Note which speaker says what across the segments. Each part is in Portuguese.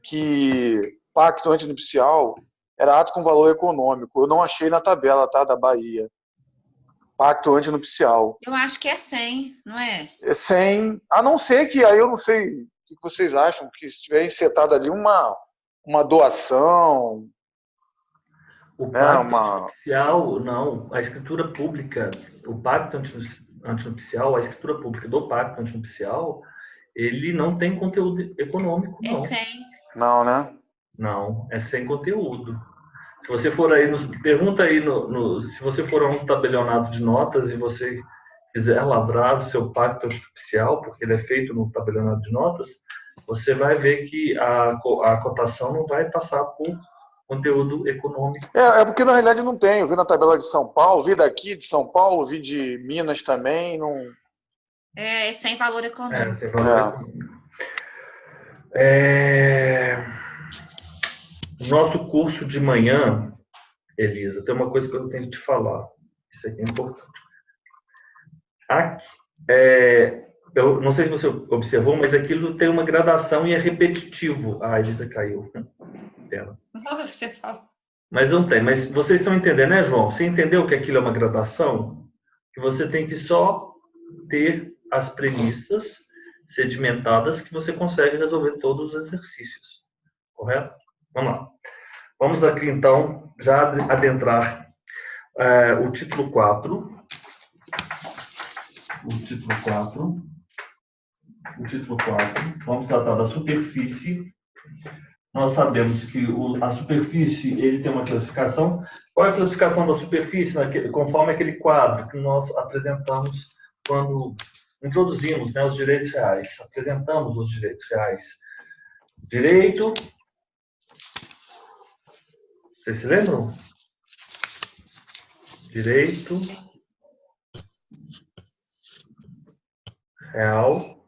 Speaker 1: que pacto antinupcial era ato com valor econômico. Eu não achei na tabela, tá, da Bahia. Pacto antinupcial.
Speaker 2: Eu acho que é 100, não é?
Speaker 1: É 100, a não ser que, aí eu não sei o que vocês acham, que se tiver insetado ali uma doação,
Speaker 3: O
Speaker 1: né,
Speaker 3: pacto antinupcial, não. A escritura pública, o pacto antinupcial, a escritura pública do pacto antinupcial, ele não tem conteúdo econômico,
Speaker 2: É
Speaker 3: não.
Speaker 2: 100.
Speaker 1: Não, né?
Speaker 3: Não, é sem conteúdo. Se você for aí, pergunta aí, se você for a um tabelionato de notas e você quiser lavrar o seu pacto antinupcial, porque ele é feito no tabelionato de notas, você vai ver que a cotação não vai passar por conteúdo econômico.
Speaker 1: É porque na realidade não tem. Eu vi na tabela de São Paulo, vi daqui de São Paulo, vi de Minas também. Não...
Speaker 2: É sem valor econômico.
Speaker 3: Sem valor econômico. Nosso curso de manhã, Elisa, tem uma coisa que eu tenho que te falar. Isso aqui é importante. Eu não sei se você observou, mas aquilo tem uma gradação e é repetitivo. Ah, a Elisa caiu. Pena.
Speaker 2: Você fala.
Speaker 3: Mas não tem. Mas vocês estão entendendo, né, João? Você entendeu que aquilo é uma gradação? Que você tem que só ter as premissas sedimentadas que você consegue resolver todos os exercícios. Correto? Vamos lá. Vamos aqui, então, já adentrar o título 4. O título 4. Vamos tratar da superfície. Nós sabemos que a superfície ele tem uma classificação. Qual é a classificação da superfície? Conforme aquele quadro que nós apresentamos quando introduzimos, né, os direitos reais. Apresentamos os direitos reais. Direito. Vocês se lembram? Direito real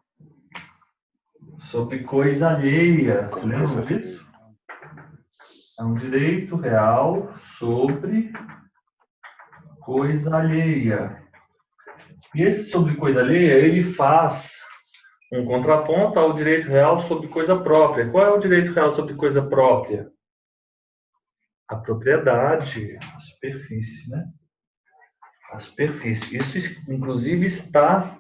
Speaker 3: sobre coisa alheia. Você lembra disso? É um direito real sobre coisa alheia. E esse sobre coisa alheia, ele faz um contraponto ao direito real sobre coisa própria. Qual é o direito real sobre coisa própria? A propriedade, a superfície, né? A superfície. Isso, inclusive, está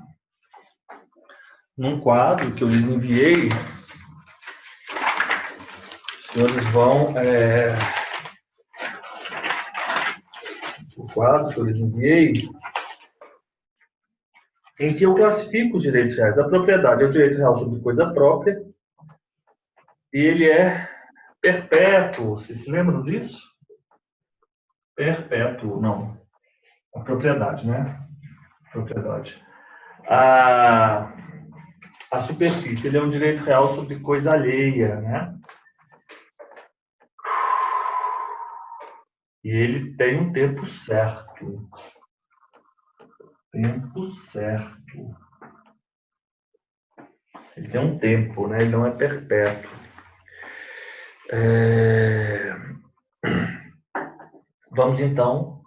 Speaker 3: num quadro que eu lhes enviei. Os senhores vão... O quadro que eu lhes enviei, em que eu classifico os direitos reais. A propriedade é o direito real sobre coisa própria e ele é perpétuo. Vocês se lembram disso? Perpétuo, não. A propriedade, né? Propriedade. A superfície, ele é um direito real sobre coisa alheia, né? E ele tem um tempo certo. Tempo certo. Ele tem um tempo, né? Ele não é perpétuo. Vamos, então,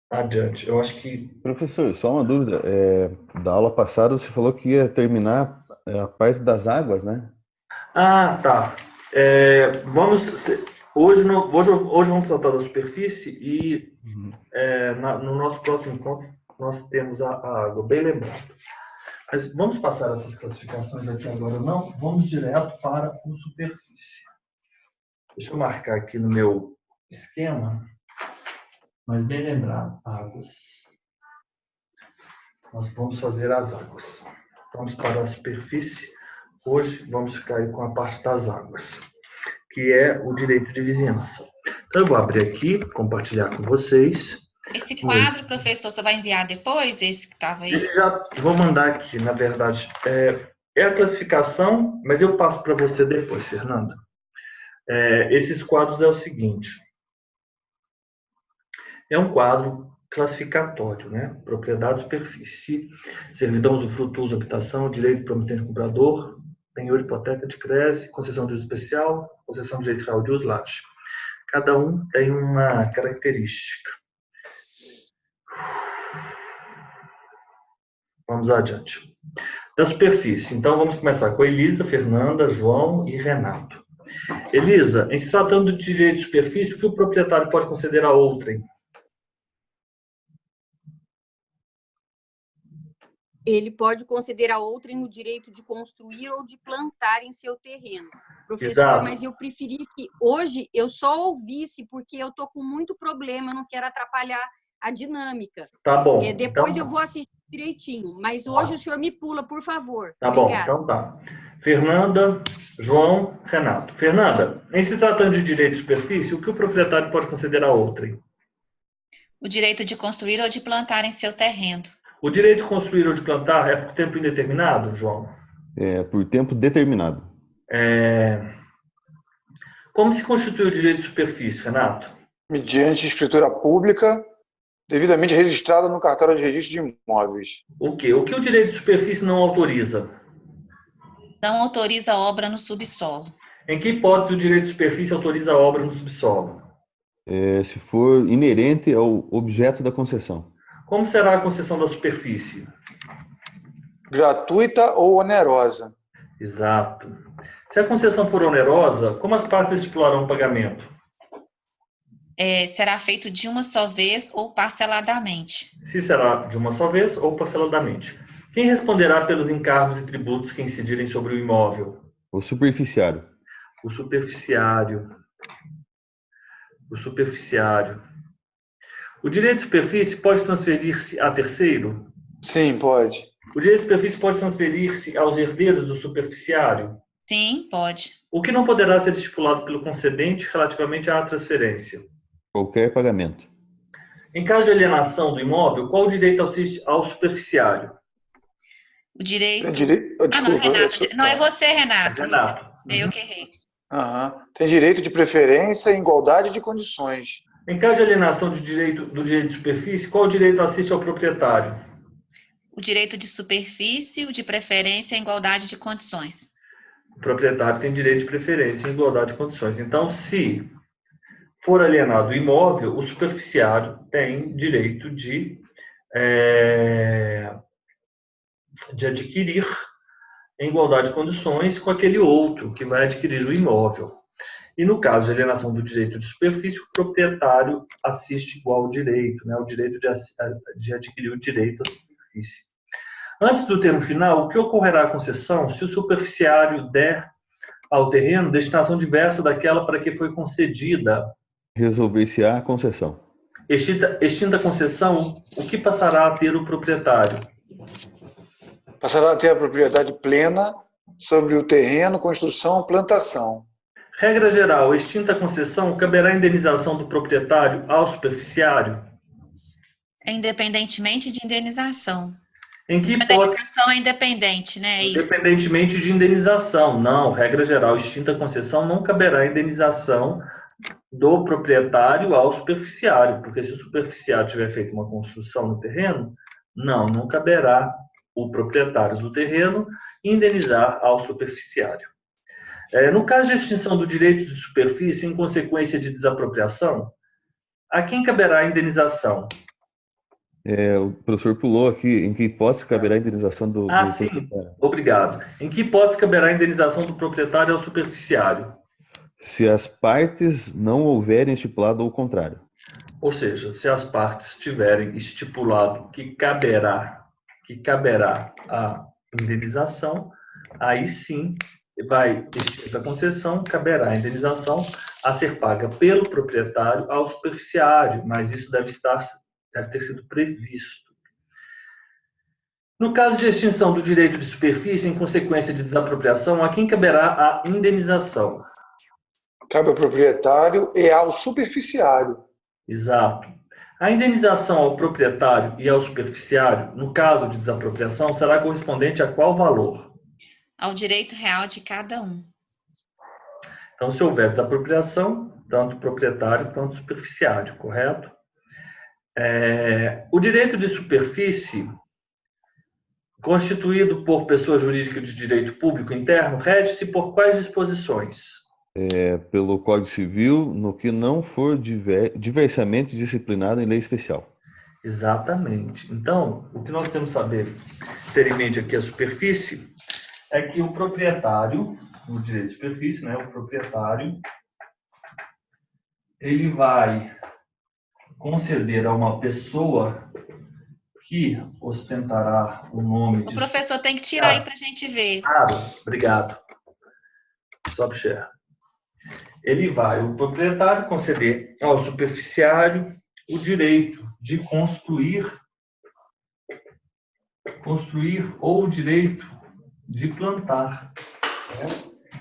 Speaker 3: adiante. Eu acho que...
Speaker 4: Professor, só uma dúvida. Da aula passada você falou que ia terminar a parte das águas, né?
Speaker 3: Ah, tá. Hoje vamos tratar da superfície e no nosso próximo encontro nós temos a água, bem lembrado. Mas vamos passar essas classificações aqui agora, não? Vamos direto para a superfície. Deixa eu marcar aqui no meu esquema, mas bem lembrado, águas. Nós vamos fazer as águas. Vamos para a superfície. Hoje vamos ficar aí com a parte das águas, que é o direito de vizinhança. Então eu vou abrir aqui, compartilhar com vocês.
Speaker 2: Esse quadro, professor, você vai enviar depois, esse que estava aí?
Speaker 3: Já vou mandar aqui, na verdade. É a classificação, mas eu passo para você depois, Fernanda. Esses quadros é o seguinte. É um quadro classificatório, né? Propriedade, superfície, servidão, usufruto, uso, habitação, direito promitente comprador, penhor, hipoteca, decréscimo, concessão de uso especial, concessão de direito real de uso, laje. Cada um tem uma característica. Vamos adiante. Da superfície. Então, vamos começar com Elisa, Fernanda, João e Renato. Elisa, em se tratando de direito de superfície, o que o proprietário pode conceder a outrem?
Speaker 5: Ele pode conceder a outrem o direito de construir ou de plantar em seu terreno. Professor,
Speaker 3: Exato.
Speaker 5: mas eu preferi que hoje eu só ouvisse, porque eu estou com muito problema, eu não quero atrapalhar a dinâmica.
Speaker 3: Tá bom.
Speaker 5: Depois
Speaker 3: então,
Speaker 5: eu vou assistir direitinho, mas hoje o senhor me pula, por favor.
Speaker 3: Tá bom,
Speaker 5: Obrigada.
Speaker 3: então tá. Fernanda, João, Renato. Fernanda, em se tratando de direito de superfície, o que o proprietário pode conceder a outrem?
Speaker 2: O direito de construir ou de plantar em seu terreno.
Speaker 3: O direito de construir ou de plantar é por tempo indeterminado, João?
Speaker 4: Por tempo determinado.
Speaker 3: Como se constitui o direito de superfície, Renato?
Speaker 1: Mediante escritura pública, devidamente registrada no cartório de registro de imóveis.
Speaker 3: O que o direito de superfície não autoriza?
Speaker 2: Não autoriza obra no subsolo.
Speaker 3: Em que hipótese o direito de superfície autoriza a obra no subsolo?
Speaker 4: Se for inerente ao objeto da concessão.
Speaker 3: Como será a concessão da superfície?
Speaker 1: Gratuita ou onerosa.
Speaker 3: Exato. Se a concessão for onerosa, como as partes estipularão o pagamento?
Speaker 2: Será feito de uma só vez ou parceladamente.
Speaker 3: Se será de uma só vez ou parceladamente. Quem responderá pelos encargos e tributos que incidirem sobre o imóvel?
Speaker 4: O superficiário.
Speaker 3: O superficiário. O superficiário. O direito de superfície pode transferir-se a terceiro?
Speaker 1: Sim, pode.
Speaker 3: O direito de superfície pode transferir-se aos herdeiros do superficiário?
Speaker 2: Sim, pode.
Speaker 3: O que não poderá ser estipulado pelo concedente relativamente à transferência?
Speaker 4: Qualquer pagamento.
Speaker 3: Em caso de alienação do imóvel, qual o direito ao superficiário?
Speaker 2: O direito...
Speaker 1: Desculpa,
Speaker 2: não, Renato. Não, é você, Renato.
Speaker 3: Renato.
Speaker 2: Eu que errei.
Speaker 1: Tem direito de preferência e igualdade de condições.
Speaker 3: Em caso de alienação do direito de superfície, qual o direito assiste ao proprietário?
Speaker 2: O direito de superfície, o de preferência e igualdade de condições.
Speaker 3: O proprietário tem direito de preferência em igualdade de condições. Então, se for alienado o imóvel, o superficiário tem direito de adquirir em igualdade de condições com aquele outro que vai adquirir o imóvel. E no caso de alienação do direito de superfície, o proprietário assiste igual ao direito, né? O direito de adquirir o direito à superfície. Antes do termo final, o que ocorrerá à concessão se o superficiário der ao terreno destinação diversa daquela para que foi concedida?
Speaker 4: Resolver-se-á a concessão.
Speaker 3: Extinta a concessão, o que passará a ter o proprietário?
Speaker 1: Passará a ter a propriedade plena sobre o terreno, construção, plantação.
Speaker 3: Regra geral, extinta a concessão, caberá indenização do proprietário ao superficiário?
Speaker 2: Independentemente de indenização.
Speaker 3: Em que
Speaker 2: A
Speaker 3: hipótese?
Speaker 2: indenização é independente, né? É isso.
Speaker 3: Independentemente de indenização. Não, regra geral, extinta a concessão, não caberá indenização do proprietário ao superficiário, porque se o superficiário tiver feito uma construção no terreno, não caberá o proprietário do terreno indenizar ao superficiário. No caso de extinção do direito de superfície em consequência de desapropriação, a quem caberá a indenização?
Speaker 4: O professor pulou aqui, em que hipótese caberá a indenização do
Speaker 3: Sim,
Speaker 4: proprietário?
Speaker 3: obrigado. Em que hipótese caberá a indenização do proprietário ao superficiário?
Speaker 4: Se as partes não houverem estipulado o contrário.
Speaker 3: Ou seja, se as partes tiverem estipulado que caberá a indenização, aí sim vai extinta a concessão, caberá a indenização a ser paga pelo proprietário ao superficiário, mas isso deve ter sido previsto. No caso de extinção do direito de superfície em consequência de desapropriação, a quem caberá a indenização?
Speaker 1: Cabe ao proprietário e ao superficiário.
Speaker 3: Exato. A indenização ao proprietário e ao superficiário, no caso de desapropriação, será correspondente a qual valor?
Speaker 2: Ao direito real de cada um.
Speaker 3: Então, se houver desapropriação, tanto proprietário quanto superficiário, correto? O direito de superfície, constituído por pessoa jurídica de direito público interno, rege-se por quais disposições?
Speaker 4: Pelo Código Civil, no que não for diversamente disciplinado em lei especial.
Speaker 3: Exatamente. Então, o que nós temos que saber, ter em mente aqui a superfície, é que o proprietário, no direito de superfície, né, o proprietário, ele vai conceder a uma pessoa que ostentará o nome
Speaker 2: O
Speaker 3: de...
Speaker 2: professor tem que tirar aí para a gente ver.
Speaker 3: Claro, obrigado. Stop share. Ele vai, o proprietário, conceder ao superficiário o direito de construir ou o direito de plantar.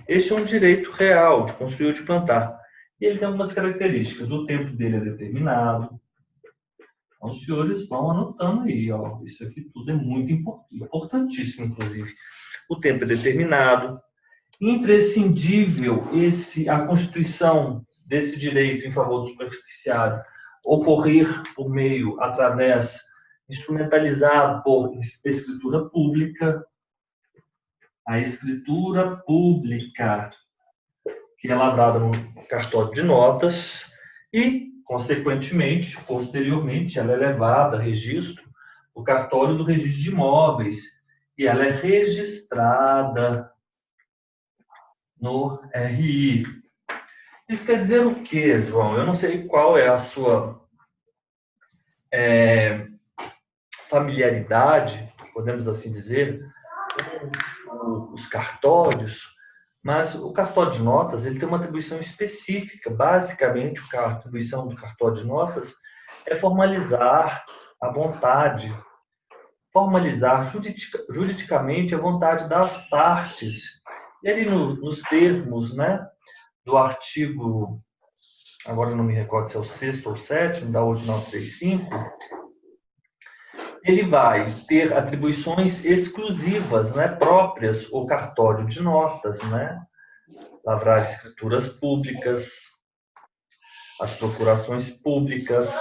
Speaker 3: Este é um direito real, de construir ou de plantar. E ele tem algumas características. O tempo dele é determinado. Então, os senhores vão anotando aí. Ó. Isso aqui tudo é muito importantíssimo, inclusive. O tempo é determinado. Imprescindível a constituição desse direito em favor do superficiário ocorrer por meio, através, instrumentalizado por escritura pública. A escritura pública, que é lavrada no cartório de notas e, consequentemente, posteriormente, ela é levada a registro no cartório do registro de imóveis e ela é registrada no RI. Isso quer dizer o quê, João? Eu não sei qual é a sua familiaridade, podemos assim dizer, com os cartórios, mas o cartório de notas ele tem uma atribuição específica. Basicamente, a atribuição do cartório de notas é formalizar a vontade, formalizar juridicamente a vontade das partes. E ali nos termos, né, do artigo, agora não me recordo se é o 6º ou 7º, da 8935, ele vai ter atribuições exclusivas, né, próprias ao cartório de notas, né? Lavrar escrituras públicas, as procurações públicas,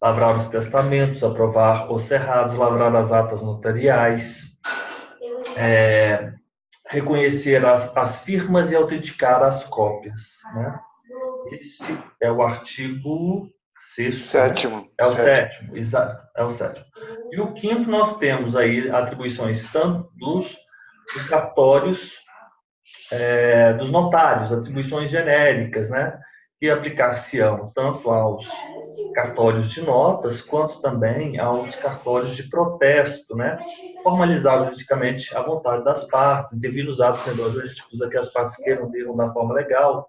Speaker 3: lavrar os testamentos, aprovar os cerrados, lavrar as atas notariais, reconhecer as firmas e autenticar as cópias, né? Esse é o artigo 6º.
Speaker 1: Sétimo.
Speaker 3: É o 7º, exato. É o 7º. E o 5º nós temos aí atribuições tanto dos cartórios, dos notários, atribuições genéricas, né? Que aplicar-se-ão tanto aos cartórios de notas quanto também aos cartórios de protesto, né? Formalizar juridicamente a vontade das partes, intervir nos atos jurídicos a que as partes queiram ter da forma legal,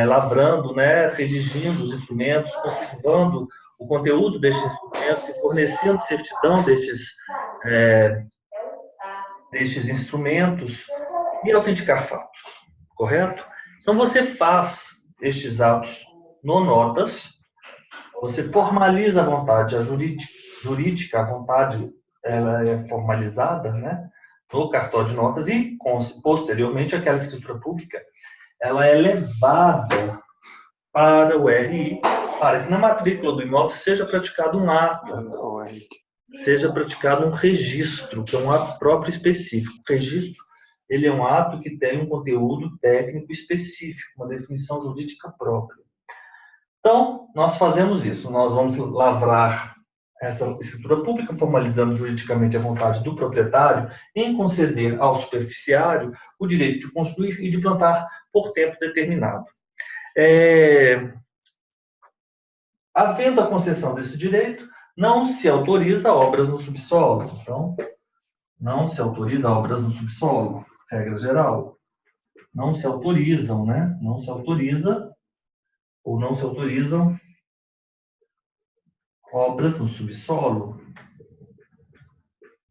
Speaker 3: lavrando, né, redigindo os instrumentos, conservando o conteúdo destes instrumentos e fornecendo certidão destes instrumentos e autenticar fatos, correto? Então, você faz estes atos no notas, você formaliza a vontade, a jurídica, a vontade, ela é formalizada, né, no cartório de notas e, posteriormente, aquela escritura pública, ela é levada para o RI, para que na matrícula do imóvel seja praticado um ato, seja praticado um registro, que é um ato próprio específico. O registro, ele é um ato que tem um conteúdo técnico específico, uma definição jurídica própria. Então, nós fazemos isso. Nós vamos lavrar essa escritura pública, formalizando juridicamente a vontade do proprietário em conceder ao superficiário o direito de construir e de plantar por tempo determinado. Havendo a concessão desse direito, não se autoriza obras no subsolo. Então, não se autoriza obras no subsolo, regra geral. Não se autorizam, né? Não se autoriza ou não se autorizam obras no subsolo.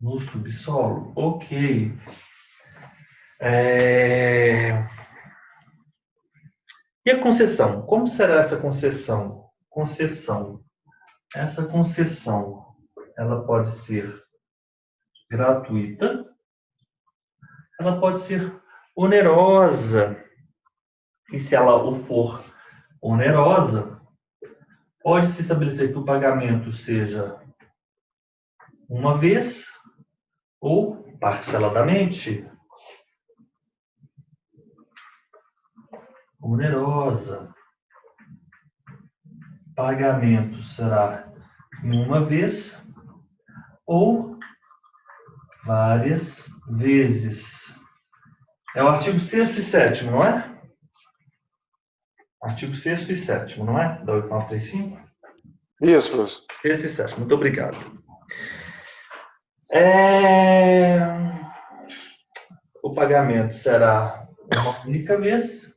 Speaker 3: No subsolo, ok. E a concessão? Como será essa concessão? Essa concessão, ela pode ser gratuita, ela pode ser onerosa. E se ela o for onerosa, pode-se estabelecer que o pagamento seja uma vez ou parceladamente. Onerosa. Pagamento será em uma vez ou várias vezes. É o artigo 6º e 7º, não é? Artigo 6º e 7º, não é? Da 8935?
Speaker 1: Isso, professor.
Speaker 3: 6º e 7º, muito obrigado. O pagamento será uma única vez.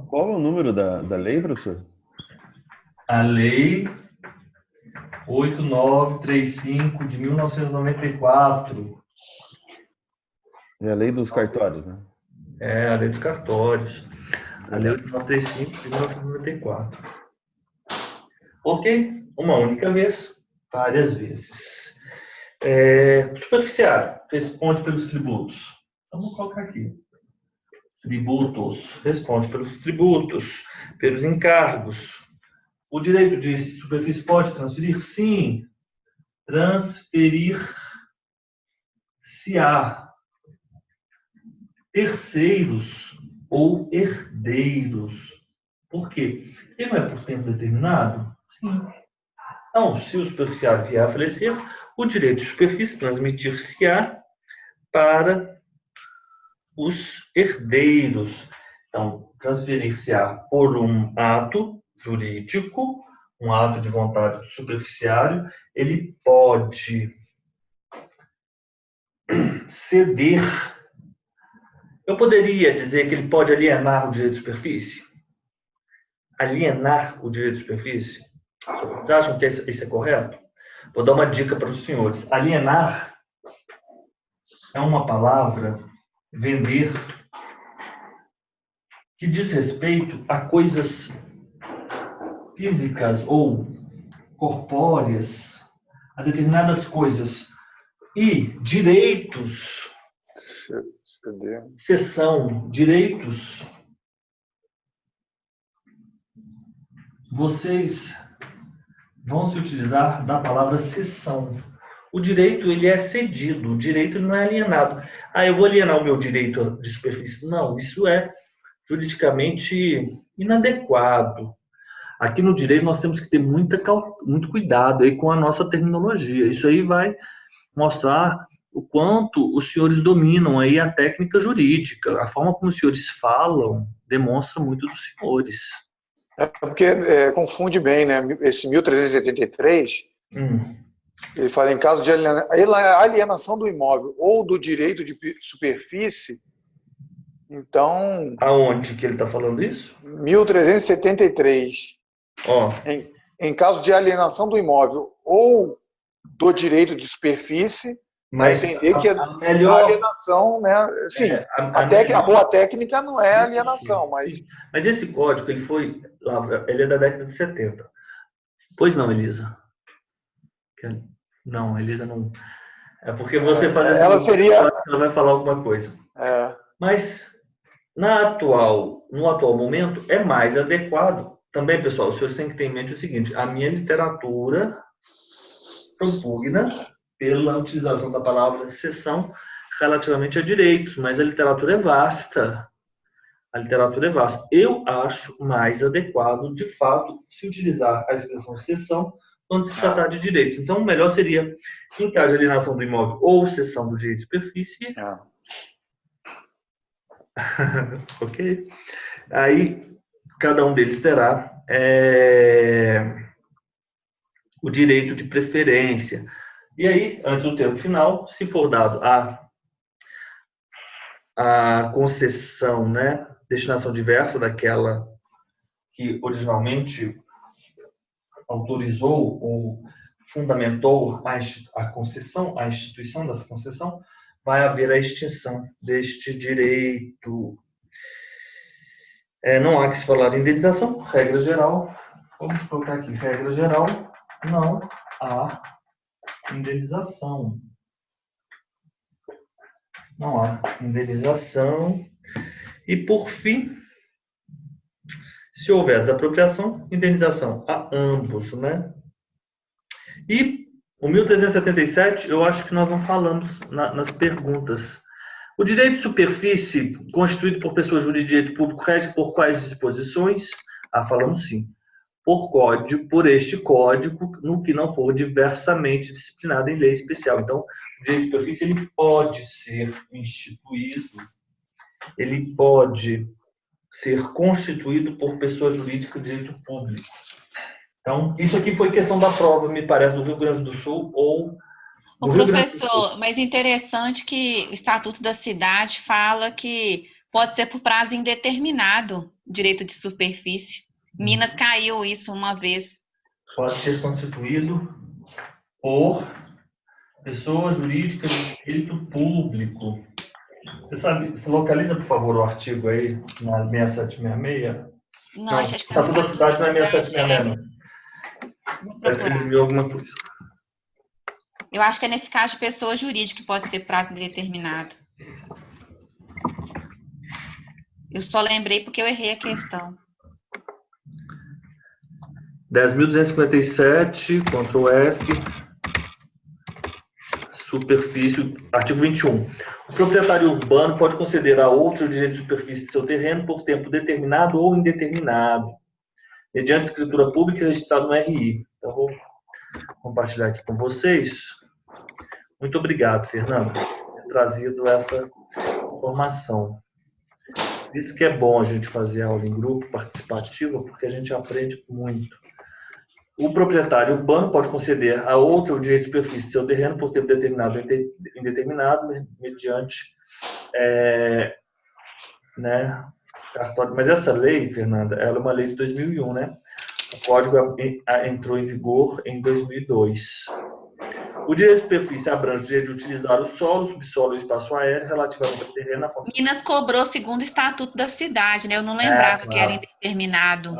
Speaker 4: Qual é o número da lei, professor?
Speaker 3: A lei 8935 de 1994.
Speaker 4: É a lei dos cartórios, né?
Speaker 3: É a lei dos cartórios. A lei 8935 de 1994. Ok? Uma única vez, várias vezes. Superficiário, responde pelos tributos. Vamos colocar aqui. Tributos, responde pelos tributos, pelos encargos. O direito de superfície pode transferir? Sim. Transferir-se-á terceiros ou herdeiros. Por quê? Ele não é por tempo determinado? Sim. Então, se o superficiário vier a falecer, o direito de superfície transmitir-se-á para os herdeiros. Então, transferir-se-á por um ato jurídico, um ato de vontade do superficiário, ele pode ceder. Eu poderia dizer que ele pode alienar o direito de superfície? Alienar o direito de superfície? Vocês acham que isso é correto? Vou dar uma dica para os senhores. Alienar é uma palavra, vender, que diz respeito a coisas físicas ou corpóreas, a determinadas coisas. E direitos, cessão, direitos, vocês vão se utilizar da palavra cessão. O direito, ele é cedido, o direito não é alienado. Eu vou alienar o meu direito de superfície. Não, isso é juridicamente inadequado. Aqui no direito nós temos que ter muito cuidado aí com a nossa terminologia. Isso aí vai mostrar o quanto os senhores dominam aí a técnica jurídica. A forma como os senhores falam demonstra muito dos senhores.
Speaker 1: É porque confunde bem, né? Esse 1383, ele fala em caso de alienação do imóvel ou do direito de superfície. Então...
Speaker 3: Aonde que ele está falando isso?
Speaker 1: 1373. Em caso de alienação do imóvel ou do direito de superfície,
Speaker 3: mas
Speaker 1: entender que a alienação, né? Sim, a boa técnica não é alienação, mas...
Speaker 3: Mas esse código, ele é da década de 70. Pois não, Elisa? Não, Elisa não... É porque você faz esse código, ela vai falar alguma coisa. Mas no atual momento é mais adequado. Também, pessoal, os senhores têm que ter em mente o seguinte: a minha literatura propugna pela utilização da palavra cessão relativamente a direitos, mas a literatura é vasta. A literatura é vasta. Eu acho mais adequado, de fato, se utilizar a expressão cessão quando se tratar de direitos. Então, o melhor seria, em caso de alienação do imóvel ou cessão do direito de superfície. Ok? Aí, cada um deles terá o direito de preferência. E aí, antes do termo final, se for dado a concessão, né, destinação diversa daquela que originalmente autorizou ou fundamentou a concessão, a instituição dessa concessão, vai haver a extinção deste direito. Não há que se falar de indenização, regra geral. Vamos colocar aqui, regra geral, não há indenização. Não há indenização. E, por fim, se houver desapropriação, indenização a ambos, né? E o 1377, eu acho que nós não falamos nas perguntas. O direito de superfície constituído por pessoa jurídica de direito público rege por quais disposições? Falamos sim. por este código, no que não for diversamente disciplinado em lei especial. Então, o direito de superfície ele pode ser instituído, ele pode ser constituído por pessoa jurídica de direito público. Então, isso aqui foi questão da prova, me parece, do Rio Grande do Sul ou do Rio Grande do Sul.
Speaker 2: Professor, mas interessante que o Estatuto da Cidade fala que pode ser por prazo indeterminado, direito de superfície. Minas caiu isso uma vez.
Speaker 3: Pode ser constituído por pessoa jurídica de direito público. Você sabe, você localiza, por favor, o artigo aí, na 6766?
Speaker 2: Não, acho que
Speaker 3: o Estatuto da Cidade não é 6766. É 13.000 alguma coisa.
Speaker 2: Eu acho que é nesse caso de pessoa jurídica que pode ser prazo indeterminado. Eu só lembrei porque eu errei a questão.
Speaker 3: 10.257, Ctrl F, superfície, artigo 21. O proprietário urbano pode conceder a outro o direito de superfície de seu terreno por tempo determinado ou indeterminado, mediante escritura pública registrada no RI. Então, vou compartilhar aqui com vocês. Muito obrigado, Fernando, por ter trazido essa informação. Por isso que é bom a gente fazer aula em grupo, participativa, porque a gente aprende muito. O proprietário urbano pode conceder a outro o direito de superfície de seu terreno por tempo determinado ou indeterminado, mediante cartório. Mas essa lei, Fernanda, ela é uma lei de 2001, né? O código entrou em vigor em 2002. O direito de superfície abrange o direito de utilizar o solo, o subsolo e o espaço aéreo relativamente ao terreno na forma.
Speaker 2: Minas cobrou segundo o Estatuto da Cidade, né? Eu não lembrava que era indeterminado.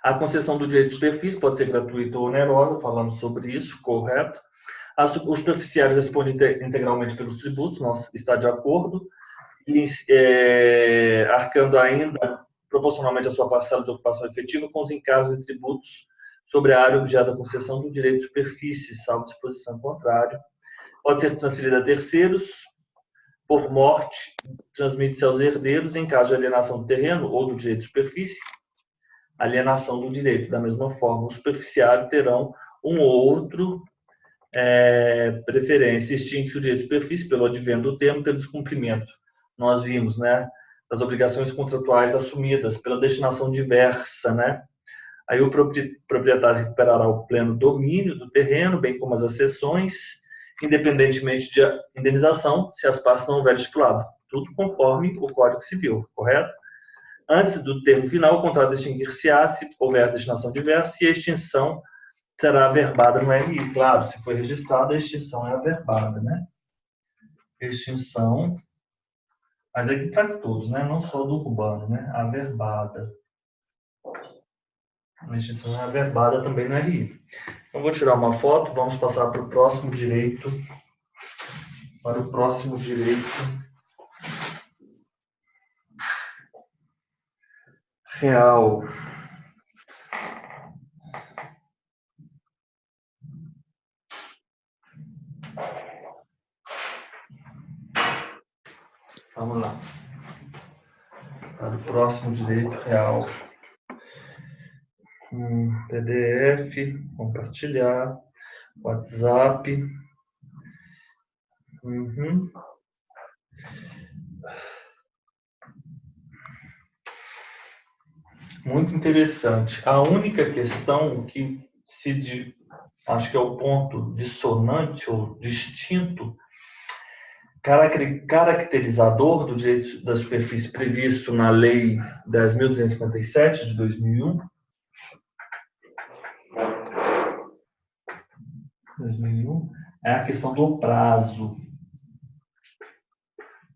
Speaker 3: A concessão do direito de superfície pode ser gratuita ou onerosa, falamos sobre isso, correto. O superficiário responde integralmente pelos tributos, nós está de acordo, e arcando ainda proporcionalmente a sua parcela de ocupação efetiva com os encargos e tributos sobre a área objeto da concessão do direito de superfície, salvo disposição contrária. Pode ser transferida a terceiros por morte, transmite-se aos herdeiros em caso de alienação do terreno ou do direito de superfície, alienação do direito. Da mesma forma, os superficiários terão um outro preferência, extingue-se o direito de superfície pelo advento do termo, pelo descumprimento. Nós vimos, né, das obrigações contratuais assumidas pela destinação diversa, né? Aí o proprietário recuperará o pleno domínio do terreno, bem como as accessões, independentemente de indenização, se as partes não houverem estipulado. Tudo conforme o Código Civil, correto? Antes do termo final, o contrato extinguir-se-á se houver destinação diversa e a extinção será averbada no RI. Claro, se foi registrada, a extinção é averbada, né? Extinção, mas aqui para todos, né? Não só do urbano, né? Averbada. A extinção é averbada também no RI. Então, vou tirar uma foto, vamos passar para o próximo direito. Para o próximo direito real. Vamos lá. Para o próximo direito real. PDF, compartilhar, WhatsApp. Muito interessante. A única questão que acho que é o ponto dissonante ou distinto, caracterizador do direito da superfície previsto na Lei 10.257 de 2001, é a questão do prazo.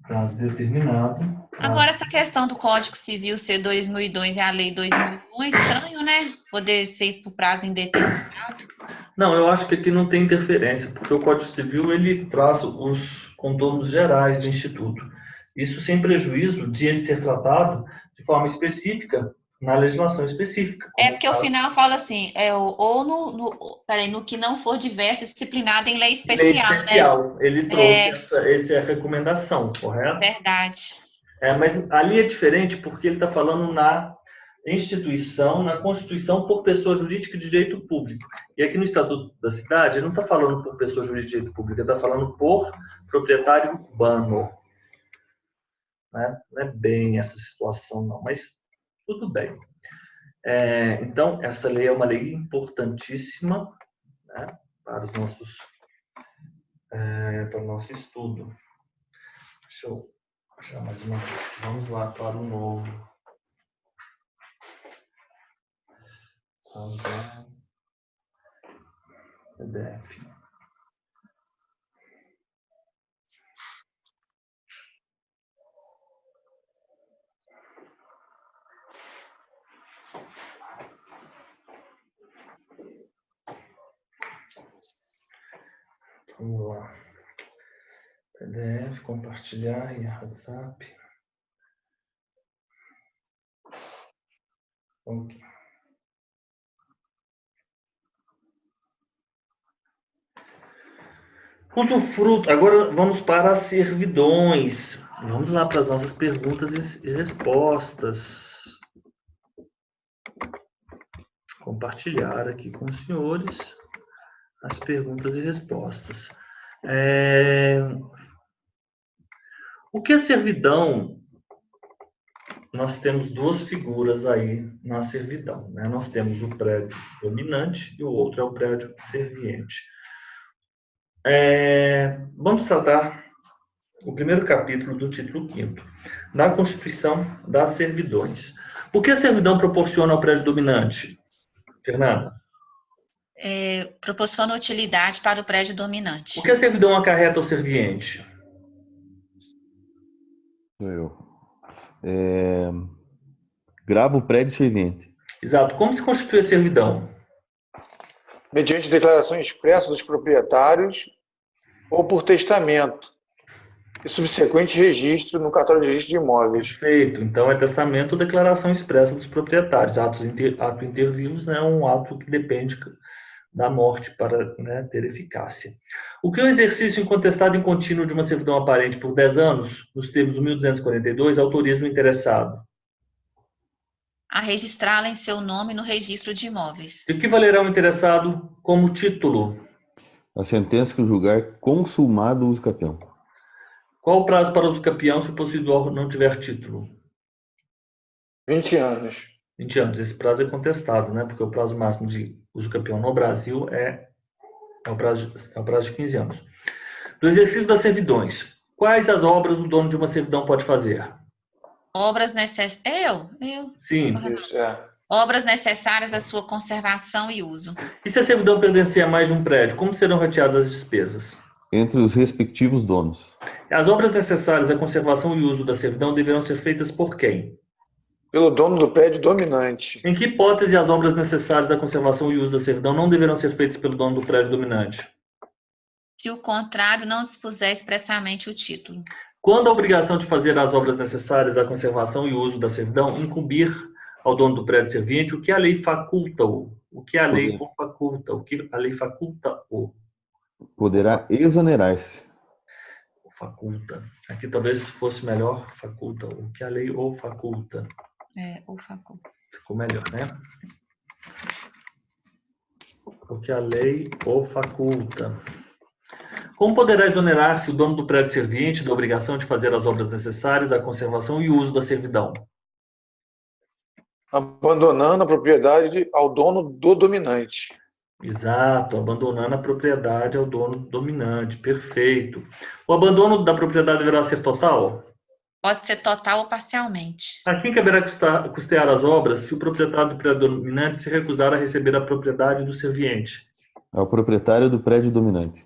Speaker 3: Prazo determinado.
Speaker 2: Agora, essa questão do Código Civil ser 2002 e a Lei 2001 é estranho, né? Poder ser por prazo indeterminado.
Speaker 3: Não, eu acho que aqui não tem interferência, porque o Código Civil ele traz os contornos gerais do Instituto. Isso sem prejuízo de ele ser tratado de forma específica na legislação específica.
Speaker 2: É porque o final fala assim, no que não for diverso disciplinado em lei especial,
Speaker 3: lei especial,
Speaker 2: né?
Speaker 3: Ele trouxe essa recomendação, correto?
Speaker 2: Verdade.
Speaker 3: Mas ali é diferente porque ele está falando na instituição na Constituição por pessoa jurídica de direito público. E aqui no Estatuto da Cidade, ele não está falando por pessoa jurídica de direito público, ele está falando por proprietário urbano. Né? Não é bem essa situação, não, mas tudo bem. Então, essa lei é uma lei importantíssima, né, para o nosso estudo. Deixa eu achar mais uma vez. Vamos lá para o novo. Vamos lá. PDF. Vamos lá. PDF, compartilhar e WhatsApp. Ok. Usufruto. Agora vamos para as servidões. Vamos lá para as nossas perguntas e respostas. Compartilhar aqui com os senhores as perguntas e respostas. O que é servidão? Nós temos duas figuras aí na servidão, né? Nós temos o prédio dominante e o outro é o prédio serviente. Vamos tratar o primeiro capítulo do título 5º, da Constituição das Servidões. O que a servidão proporciona ao prédio dominante? Fernanda?
Speaker 2: Proporciona utilidade para o prédio dominante.
Speaker 3: O que a servidão acarreta ao serviente?
Speaker 4: Grava o prédio serviente.
Speaker 3: Exato. Como se constitui a servidão?
Speaker 1: Mediante declaração expressa dos proprietários ou por testamento e subsequente registro no cartório de registro de imóveis.
Speaker 3: Perfeito. Então, é testamento ou declaração expressa dos proprietários. Ato inter vivos, né, é um ato que depende da morte para, né, ter eficácia. O que é o exercício incontestado e contínuo de uma servidão aparente por 10 anos, nos termos do 1242, autoriza o interessado?
Speaker 2: A registrá-la em seu nome no registro de imóveis.
Speaker 3: E o que valerá ao interessado como título?
Speaker 4: A sentença que julgar consumado o uso capião.
Speaker 3: Qual o prazo para o uso capião se o possuidor não tiver título?
Speaker 1: 20 anos.
Speaker 3: 20 anos. Esse prazo é contestado, né? Porque o prazo máximo de uso capião no Brasil é o prazo de 15 anos. Do exercício das servidões, quais as obras o dono de uma servidão pode fazer?
Speaker 2: Obras necessárias. Eu?
Speaker 3: Sim.
Speaker 1: Isso,
Speaker 2: Obras necessárias à sua conservação e uso.
Speaker 3: E se a servidão pertencer a mais de um prédio, como serão retiradas as despesas?
Speaker 4: Entre os respectivos donos.
Speaker 3: As obras necessárias à conservação e uso da servidão deverão ser feitas por quem?
Speaker 1: Pelo dono do prédio dominante.
Speaker 3: Em que hipótese as obras necessárias da conservação e uso da servidão não deverão ser feitas pelo dono do prédio dominante?
Speaker 2: Se o contrário não dispuser expressamente o título.
Speaker 3: Quando a obrigação de fazer as obras necessárias à conservação e uso da servidão incumbir ao dono do prédio serviente, o que a lei faculta-o? O que a lei faculta? O que a lei faculta-o?
Speaker 4: Poderá exonerar-se.
Speaker 3: Faculta. Aqui talvez fosse melhor faculta. O que a lei o faculta?
Speaker 2: O faculta.
Speaker 3: Ficou melhor, né? O que a lei o faculta. Como poderá exonerar-se o dono do prédio serviente da obrigação de fazer as obras necessárias à conservação e uso da servidão?
Speaker 1: Abandonando a propriedade ao dono do dominante.
Speaker 3: Exato, abandonando a propriedade ao dono dominante. Perfeito. O abandono da propriedade deverá ser total?
Speaker 2: Pode ser total ou parcialmente.
Speaker 3: A quem caberá custear as obras se o proprietário do prédio dominante se recusar a receber a propriedade do serviente?
Speaker 4: Ao proprietário do prédio dominante.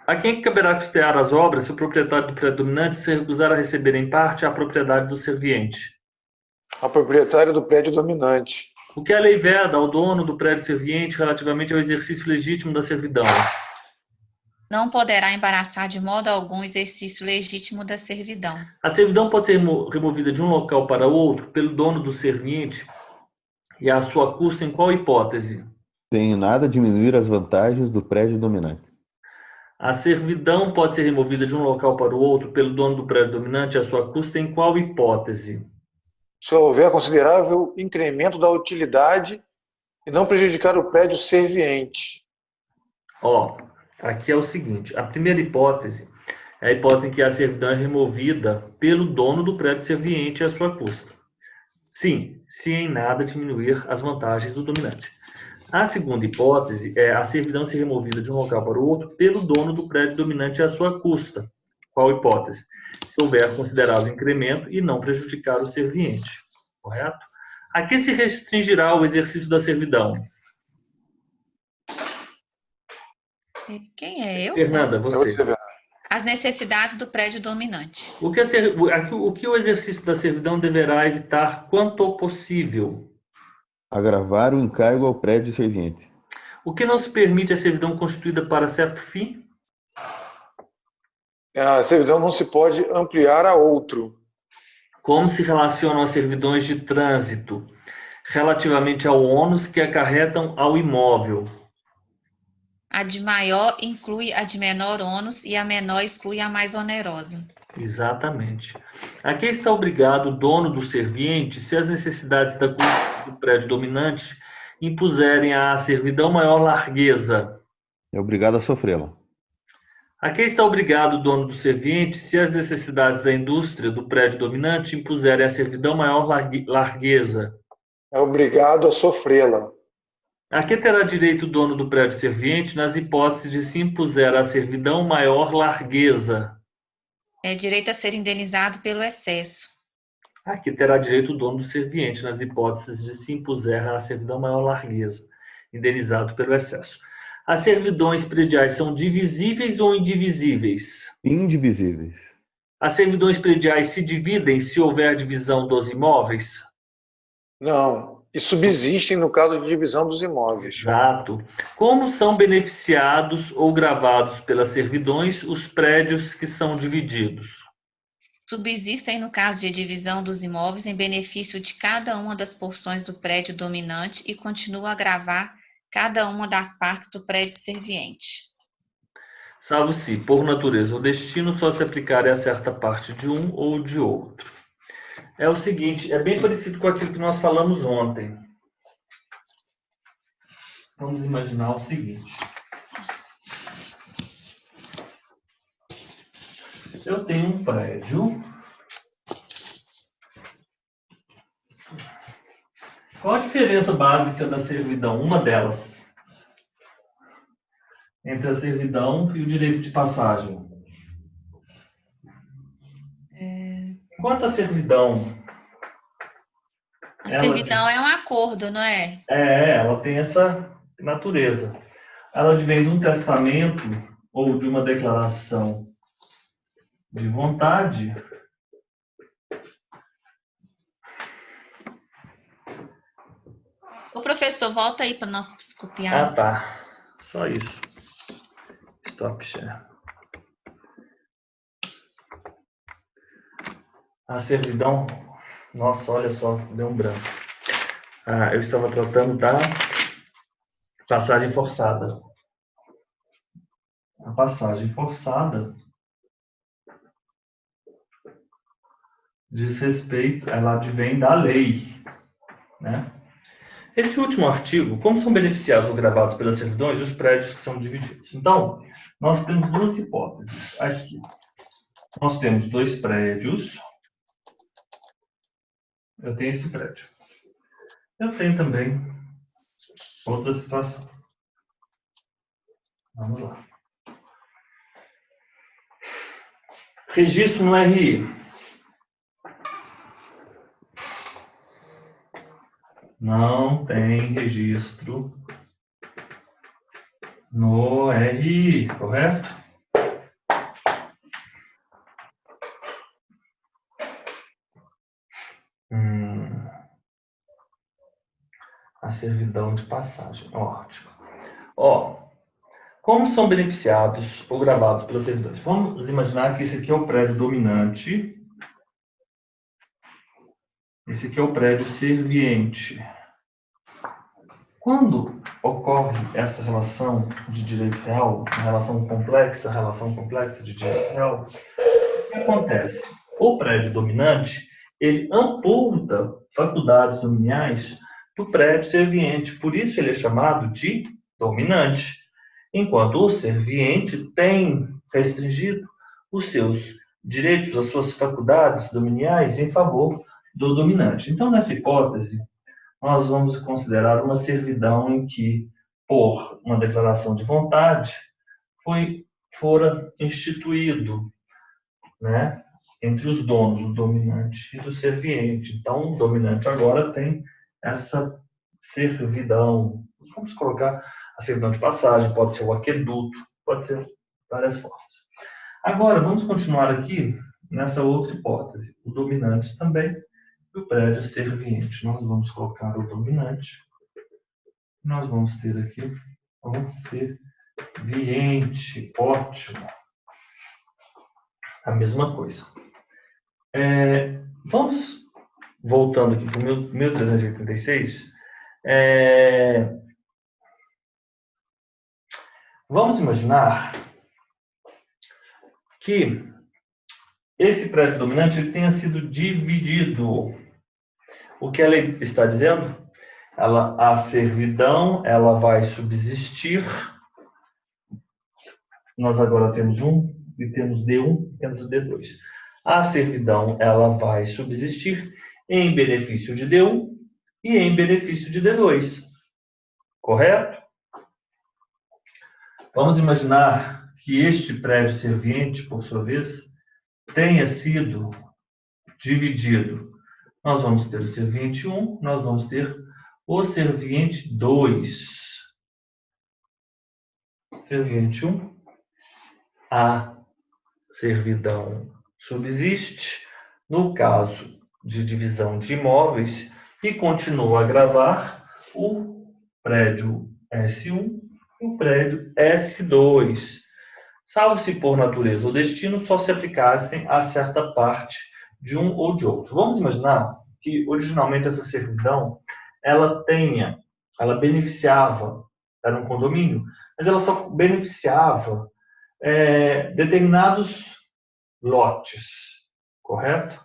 Speaker 3: A quem caberá custear as obras se o proprietário do prédio dominante se recusar a receber em parte a propriedade do serviente?
Speaker 1: Ao proprietário do prédio dominante.
Speaker 3: O que a lei veda ao dono do prédio serviente relativamente ao exercício legítimo da servidão?
Speaker 2: Não poderá embaraçar de modo algum o exercício legítimo da servidão.
Speaker 3: A servidão pode ser removida de um local para outro pelo dono do serviente e à sua custa em qual hipótese?
Speaker 4: Sem nada diminuir as vantagens do prédio dominante.
Speaker 3: A servidão pode ser removida de um local para o outro pelo dono do prédio dominante e à sua custa em qual hipótese?
Speaker 1: se houver considerável incremento da utilidade e não prejudicar o prédio serviente.
Speaker 3: Ó, aqui é o seguinte, a primeira hipótese é a hipótese em que a servidão é removida pelo dono do prédio serviente à sua custa. Sim, se em nada diminuir as vantagens do dominante. A segunda hipótese é a servidão ser removida de um local para o outro pelo dono do prédio dominante à sua custa. Qual hipótese? Se houver considerável incremento e não prejudicar o serviente. Correto? A que se restringirá o exercício da servidão?
Speaker 2: Quem é eu?
Speaker 3: Fernanda, você.
Speaker 2: As necessidades do prédio dominante.
Speaker 3: O que o exercício da servidão deverá evitar quanto possível?
Speaker 4: Agravar o encargo ao prédio serviente.
Speaker 3: O que não se permite a servidão constituída para certo fim?
Speaker 1: A servidão não se pode ampliar a outro.
Speaker 3: Como se relacionam as servidões de trânsito relativamente ao ônus que acarretam ao imóvel?
Speaker 2: A de maior inclui a de menor ônus e a menor exclui a mais onerosa.
Speaker 3: Exatamente. A que está obrigado o dono do serviente se as necessidades do prédio dominante impuserem à servidão maior largueza?
Speaker 4: É obrigado a sofrê-la.
Speaker 3: A que está obrigado o dono do serviente se as necessidades da indústria do prédio dominante impuserem à servidão maior largueza?
Speaker 1: É obrigado a sofrê-la.
Speaker 3: A que terá direito o dono do prédio serviente nas hipóteses de se impuser à servidão maior largueza?
Speaker 2: É direito a ser indenizado pelo excesso.
Speaker 3: A que terá direito o dono do serviente nas hipóteses de se impuser à servidão maior largueza, indenizado pelo excesso. As servidões prediais são divisíveis ou indivisíveis?
Speaker 4: Indivisíveis.
Speaker 3: As servidões prediais se dividem se houver divisão dos imóveis?
Speaker 1: Não. E subsistem no caso de divisão dos imóveis.
Speaker 3: Exato. Como são beneficiados ou gravados pelas servidões os prédios que são divididos?
Speaker 2: Subsistem no caso de divisão dos imóveis em benefício de cada uma das porções do prédio dominante e continuam a gravar cada uma das partes do prédio serviente.
Speaker 3: Salvo se, por natureza ou destino, só se aplicarem a certa parte de um ou de outro. É o seguinte, é bem parecido com aquilo que nós falamos ontem. Vamos imaginar o seguinte. Eu tenho um prédio. Qual a diferença básica da servidão? Uma delas. Entre a servidão e o direito de passagem. Quanto à servidão?
Speaker 2: A servidão é um acordo, não é?
Speaker 3: Ela tem essa natureza. Ela advém de um testamento ou de uma declaração de vontade.
Speaker 2: O professor, volta aí para nós copiar.
Speaker 3: Ah, tá. Só isso. Stop share. A servidão... Nossa, olha só, deu um branco. Eu estava tratando da passagem forçada. A passagem forçada diz respeito, ela advém da lei, né? Esse último artigo, como são beneficiados ou gravados pelas servidões os prédios que são divididos? Então, nós temos duas hipóteses aqui. Nós temos dois prédios. Eu tenho esse prédio. Eu tenho também outra situação. Vamos lá. Registro no RI. Não tem registro no RI, correto? A servidão de passagem. Ótimo. Como são beneficiados ou gravados pelas servidões? Vamos imaginar que esse aqui é o prédio dominante. Esse aqui é o prédio serviente. Quando ocorre essa relação de direito real, uma relação complexa de direito real, o que acontece? O prédio dominante, ele amputa faculdades dominiais do prédio serviente. Por isso ele é chamado de dominante. Enquanto o serviente tem restringido os seus direitos, as suas faculdades dominiais em favor do dominante. Então, nessa hipótese, nós vamos considerar uma servidão em que, por uma declaração de vontade, fora instituído, né, entre os donos, o dominante e o serviente. Então, o dominante agora tem essa servidão. Vamos colocar a servidão de passagem, pode ser o aqueduto, pode ser várias formas. Agora, vamos continuar aqui nessa outra hipótese. O dominante também e o prédio serviente. Nós vamos colocar o dominante. Nós vamos ter aqui o serviente. Ótimo. A mesma coisa. Vamos voltando aqui para o 1386. Vamos imaginar que esse prédio dominante ele tenha sido dividido. O que a lei está dizendo? A servidão ela vai subsistir. Nós agora temos e temos D1 e temos D2. A servidão ela vai subsistir em benefício de D1 e em benefício de D2. Correto? Vamos imaginar que este prédio serviente, por sua vez, tenha sido dividido. Nós vamos ter o serviente 1, nós vamos ter o serviente 2. Serviente 1, a servidão subsiste no caso de divisão de imóveis e continua a gravar o prédio S1 e o prédio S2, salvo se por natureza ou destino só se aplicassem a certa parte de um ou de outro. Vamos imaginar que originalmente essa servidão ela beneficiava, era um condomínio, mas ela só beneficiava determinados lotes, correto?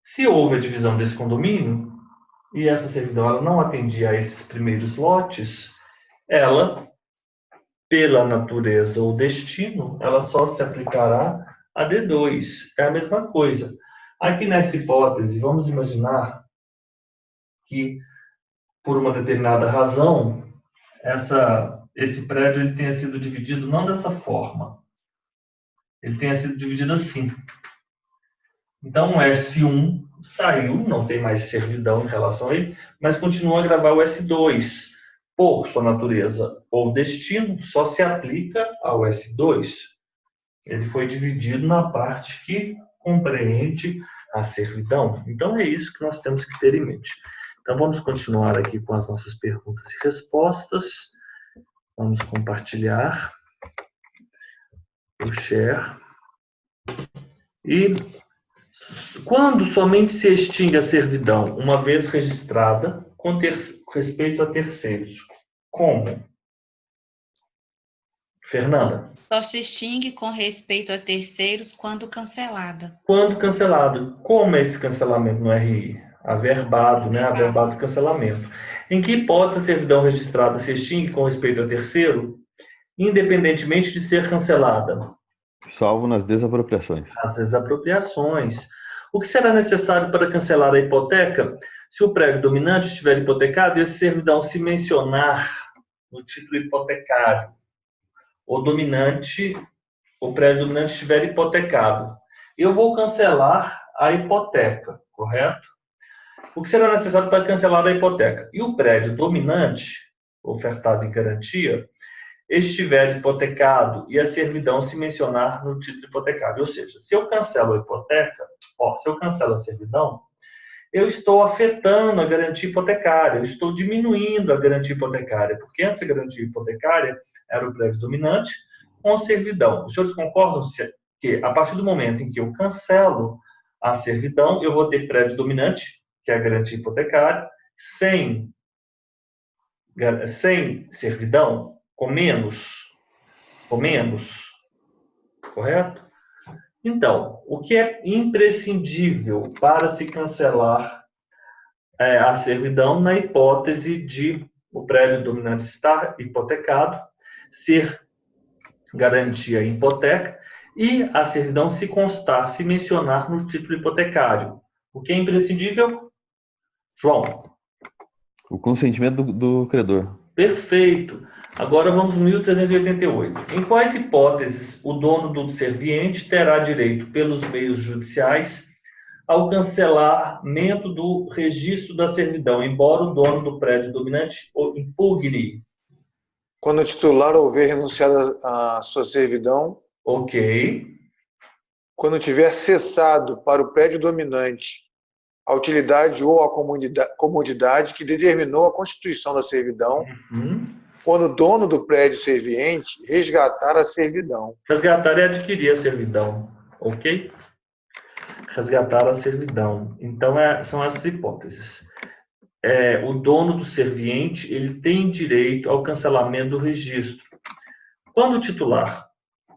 Speaker 3: Se houve a divisão desse condomínio e essa servidão ela não atendia a esses primeiros lotes, ela, pela natureza ou destino, ela só se aplicará a D2. É a mesma coisa. Aqui nessa hipótese, vamos imaginar que, por uma determinada razão, esse prédio ele tenha sido dividido não dessa forma. Ele tenha sido dividido assim. Então, o S1 saiu, não tem mais servidão em relação a ele, mas continua a gravar o S2. Por sua natureza ou destino, só se aplica ao S2. Ele foi dividido na parte que compreende a servidão. Então, é isso que nós temos que ter em mente. Então, vamos continuar aqui com as nossas perguntas e respostas. Vamos compartilhar o share. E quando somente se extingue a servidão, uma vez registrada, com respeito a terceiros? Como? Fernanda?
Speaker 2: Só se extingue com respeito a terceiros quando cancelada.
Speaker 3: Quando cancelado. Como é esse cancelamento no RI? Averbado, né? Averbado cancelamento. Em que hipótese a servidão registrada se extingue com respeito a terceiro, independentemente de ser cancelada?
Speaker 4: Salvo nas desapropriações.
Speaker 3: As desapropriações. O que será necessário para cancelar a hipoteca se o prédio dominante estiver hipotecado e a servidão se mencionar no título hipotecário? O prédio dominante estiver hipotecado. Eu vou cancelar a hipoteca, correto? O que será necessário para cancelar a hipoteca? E o prédio dominante, ofertado em garantia, estiver hipotecado e a servidão se mencionar no título hipotecário. Ou seja, se eu cancelo a hipoteca, se eu cancelo a servidão, eu estou afetando a garantia hipotecária, eu estou diminuindo a garantia hipotecária, porque antes a garantia hipotecária era o prédio dominante com servidão. Os senhores concordam que, a partir do momento em que eu cancelo a servidão, eu vou ter prédio dominante, que é a garantia hipotecária, sem servidão, com menos, correto? Então, o que é imprescindível para se cancelar a servidão na hipótese de o prédio dominante estar hipotecado, ser garantia em hipoteca e a servidão se constar, se mencionar no título hipotecário. O que é imprescindível? João?
Speaker 4: O consentimento do credor.
Speaker 3: Perfeito. Agora vamos no 1388. Em quais hipóteses o dono do serviente terá direito, pelos meios judiciais, ao cancelamento do registro da servidão, embora o dono do prédio dominante o impugne?
Speaker 1: Quando o titular houver renunciado à sua servidão.
Speaker 3: Ok.
Speaker 1: Quando tiver cessado para o prédio dominante a utilidade ou a comodidade que determinou a constituição da servidão, quando o dono do prédio serviente resgatar a servidão.
Speaker 3: Resgatar é adquirir a servidão, ok? Resgatar a servidão. Então, são essas hipóteses. O dono do serviente ele tem direito ao cancelamento do registro. Quando o titular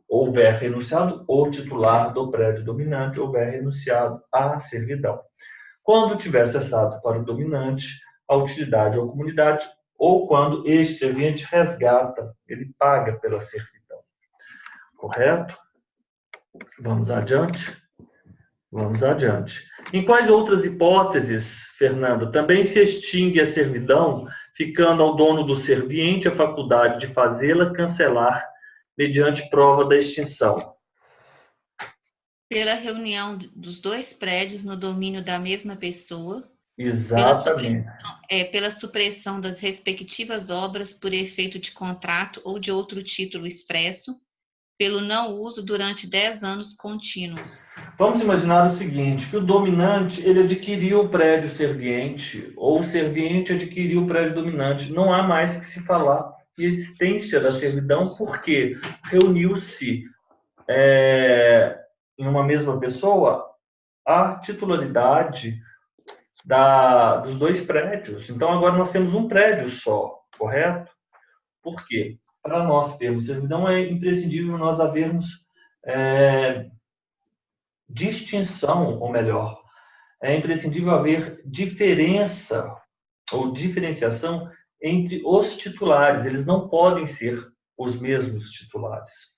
Speaker 3: houver renunciado, ou o titular do prédio dominante houver renunciado à servidão. Quando tiver cessado para o dominante a utilidade ou comunidade, ou quando este serviente resgata, ele paga pela servidão. Correto? Vamos adiante? Vamos adiante. Em quais outras hipóteses, Fernanda, também se extingue a servidão, ficando ao dono do serviente a faculdade de fazê-la cancelar mediante prova da extinção?
Speaker 2: Pela reunião dos dois prédios no domínio da mesma pessoa.
Speaker 3: Exatamente.
Speaker 2: Pela supressão das respectivas obras por efeito de contrato ou de outro título expresso, pelo não uso durante 10 anos contínuos.
Speaker 3: Vamos imaginar o seguinte, que o dominante ele adquiriu o prédio serviente, ou o serviente adquiriu o prédio dominante. Não há mais que se falar de existência da servidão, porque reuniu-se em uma mesma pessoa a titularidade dos dois prédios. Então, agora nós temos um prédio só, correto? Por quê? Para nós termos servidão, é imprescindível nós havermos distinção, ou melhor, é imprescindível haver diferença ou diferenciação entre os titulares. Eles não podem ser os mesmos titulares.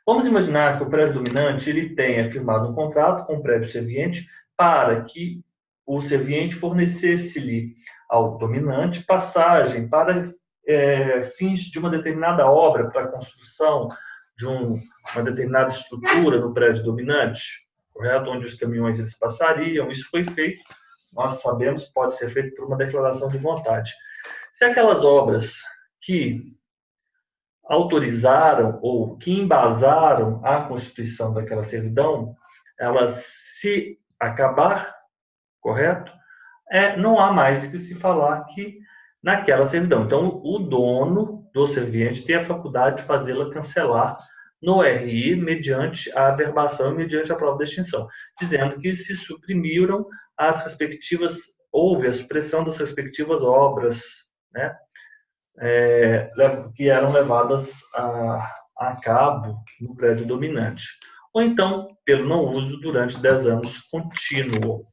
Speaker 3: Vamos imaginar que o prédio dominante ele tenha firmado um contrato com o prédio serviente para que o serviente fornecesse-lhe ao dominante passagem para fins de uma determinada obra, para a construção de uma determinada estrutura no prédio dominante, correto? Onde os caminhões eles passariam. Isso foi feito, nós sabemos, pode ser feito por uma declaração de vontade. Se aquelas obras que autorizaram ou que embasaram a constituição daquela servidão, elas se acabar, correto? Não há mais que se falar que naquela servidão. Então, o dono do serviente tem a faculdade de fazê-la cancelar no RI mediante a averbação e mediante a prova de extinção, dizendo que se suprimiram as respectivas, houve a supressão das respectivas obras, né? Que eram levadas a cabo no prédio dominante. Ou então, pelo não uso durante 10 anos contínuo.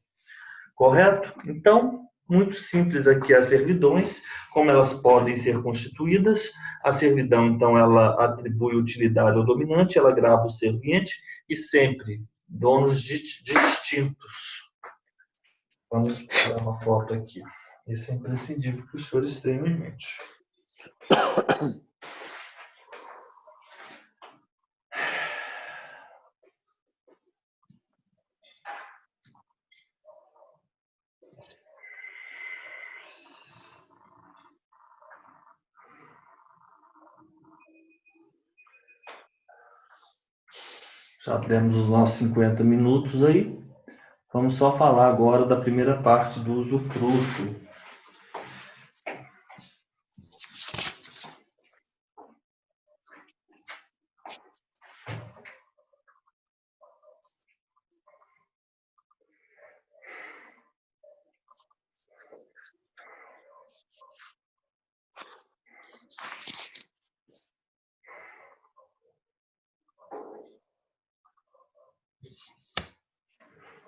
Speaker 3: Correto? Então, muito simples aqui as servidões, como elas podem ser constituídas. A servidão, então, ela atribui utilidade ao dominante, ela grava o serviente e sempre donos distintos. Vamos tirar uma foto aqui. Isso é imprescindível que os senhores tenham em mente. Já temos os nossos 50 minutos aí. Vamos só falar agora da primeira parte do usufruto.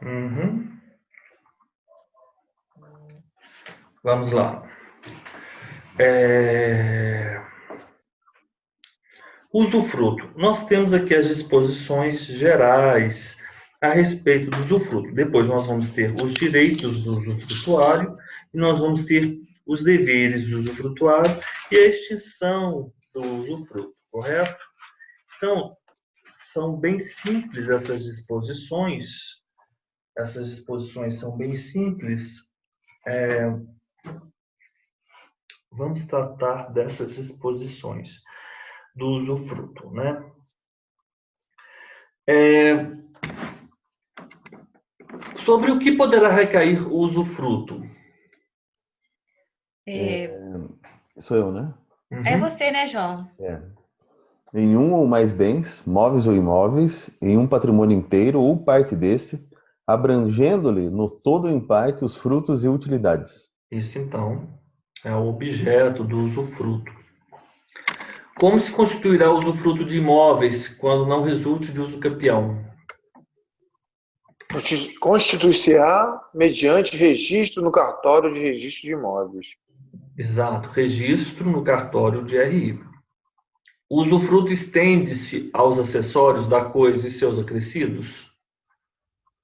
Speaker 3: Uhum. Vamos lá. Usufruto. Nós temos aqui as disposições gerais a respeito do usufruto. Depois nós vamos ter os direitos do usufrutuário e nós vamos ter os deveres do usufrutuário e a extinção do usufruto, correto? Então, são bem simples essas disposições. Essas disposições são bem simples. Vamos tratar dessas disposições do usufruto, né? Sobre o que poderá recair o usufruto?
Speaker 4: Sou eu, né?
Speaker 2: É você, né, João?
Speaker 4: Em um ou mais bens, móveis ou imóveis, em um patrimônio inteiro ou parte deste, abrangendo-lhe no todo ou em parte os frutos e utilidades.
Speaker 3: Isso, então, é o objeto do usufruto. Como se constituirá o usufruto de imóveis quando não resulte de uso capião?
Speaker 1: Constituir-se-á mediante registro no cartório de registro de imóveis.
Speaker 3: Exato, registro no cartório de RI. O usufruto estende-se aos acessórios da coisa e seus acrescidos?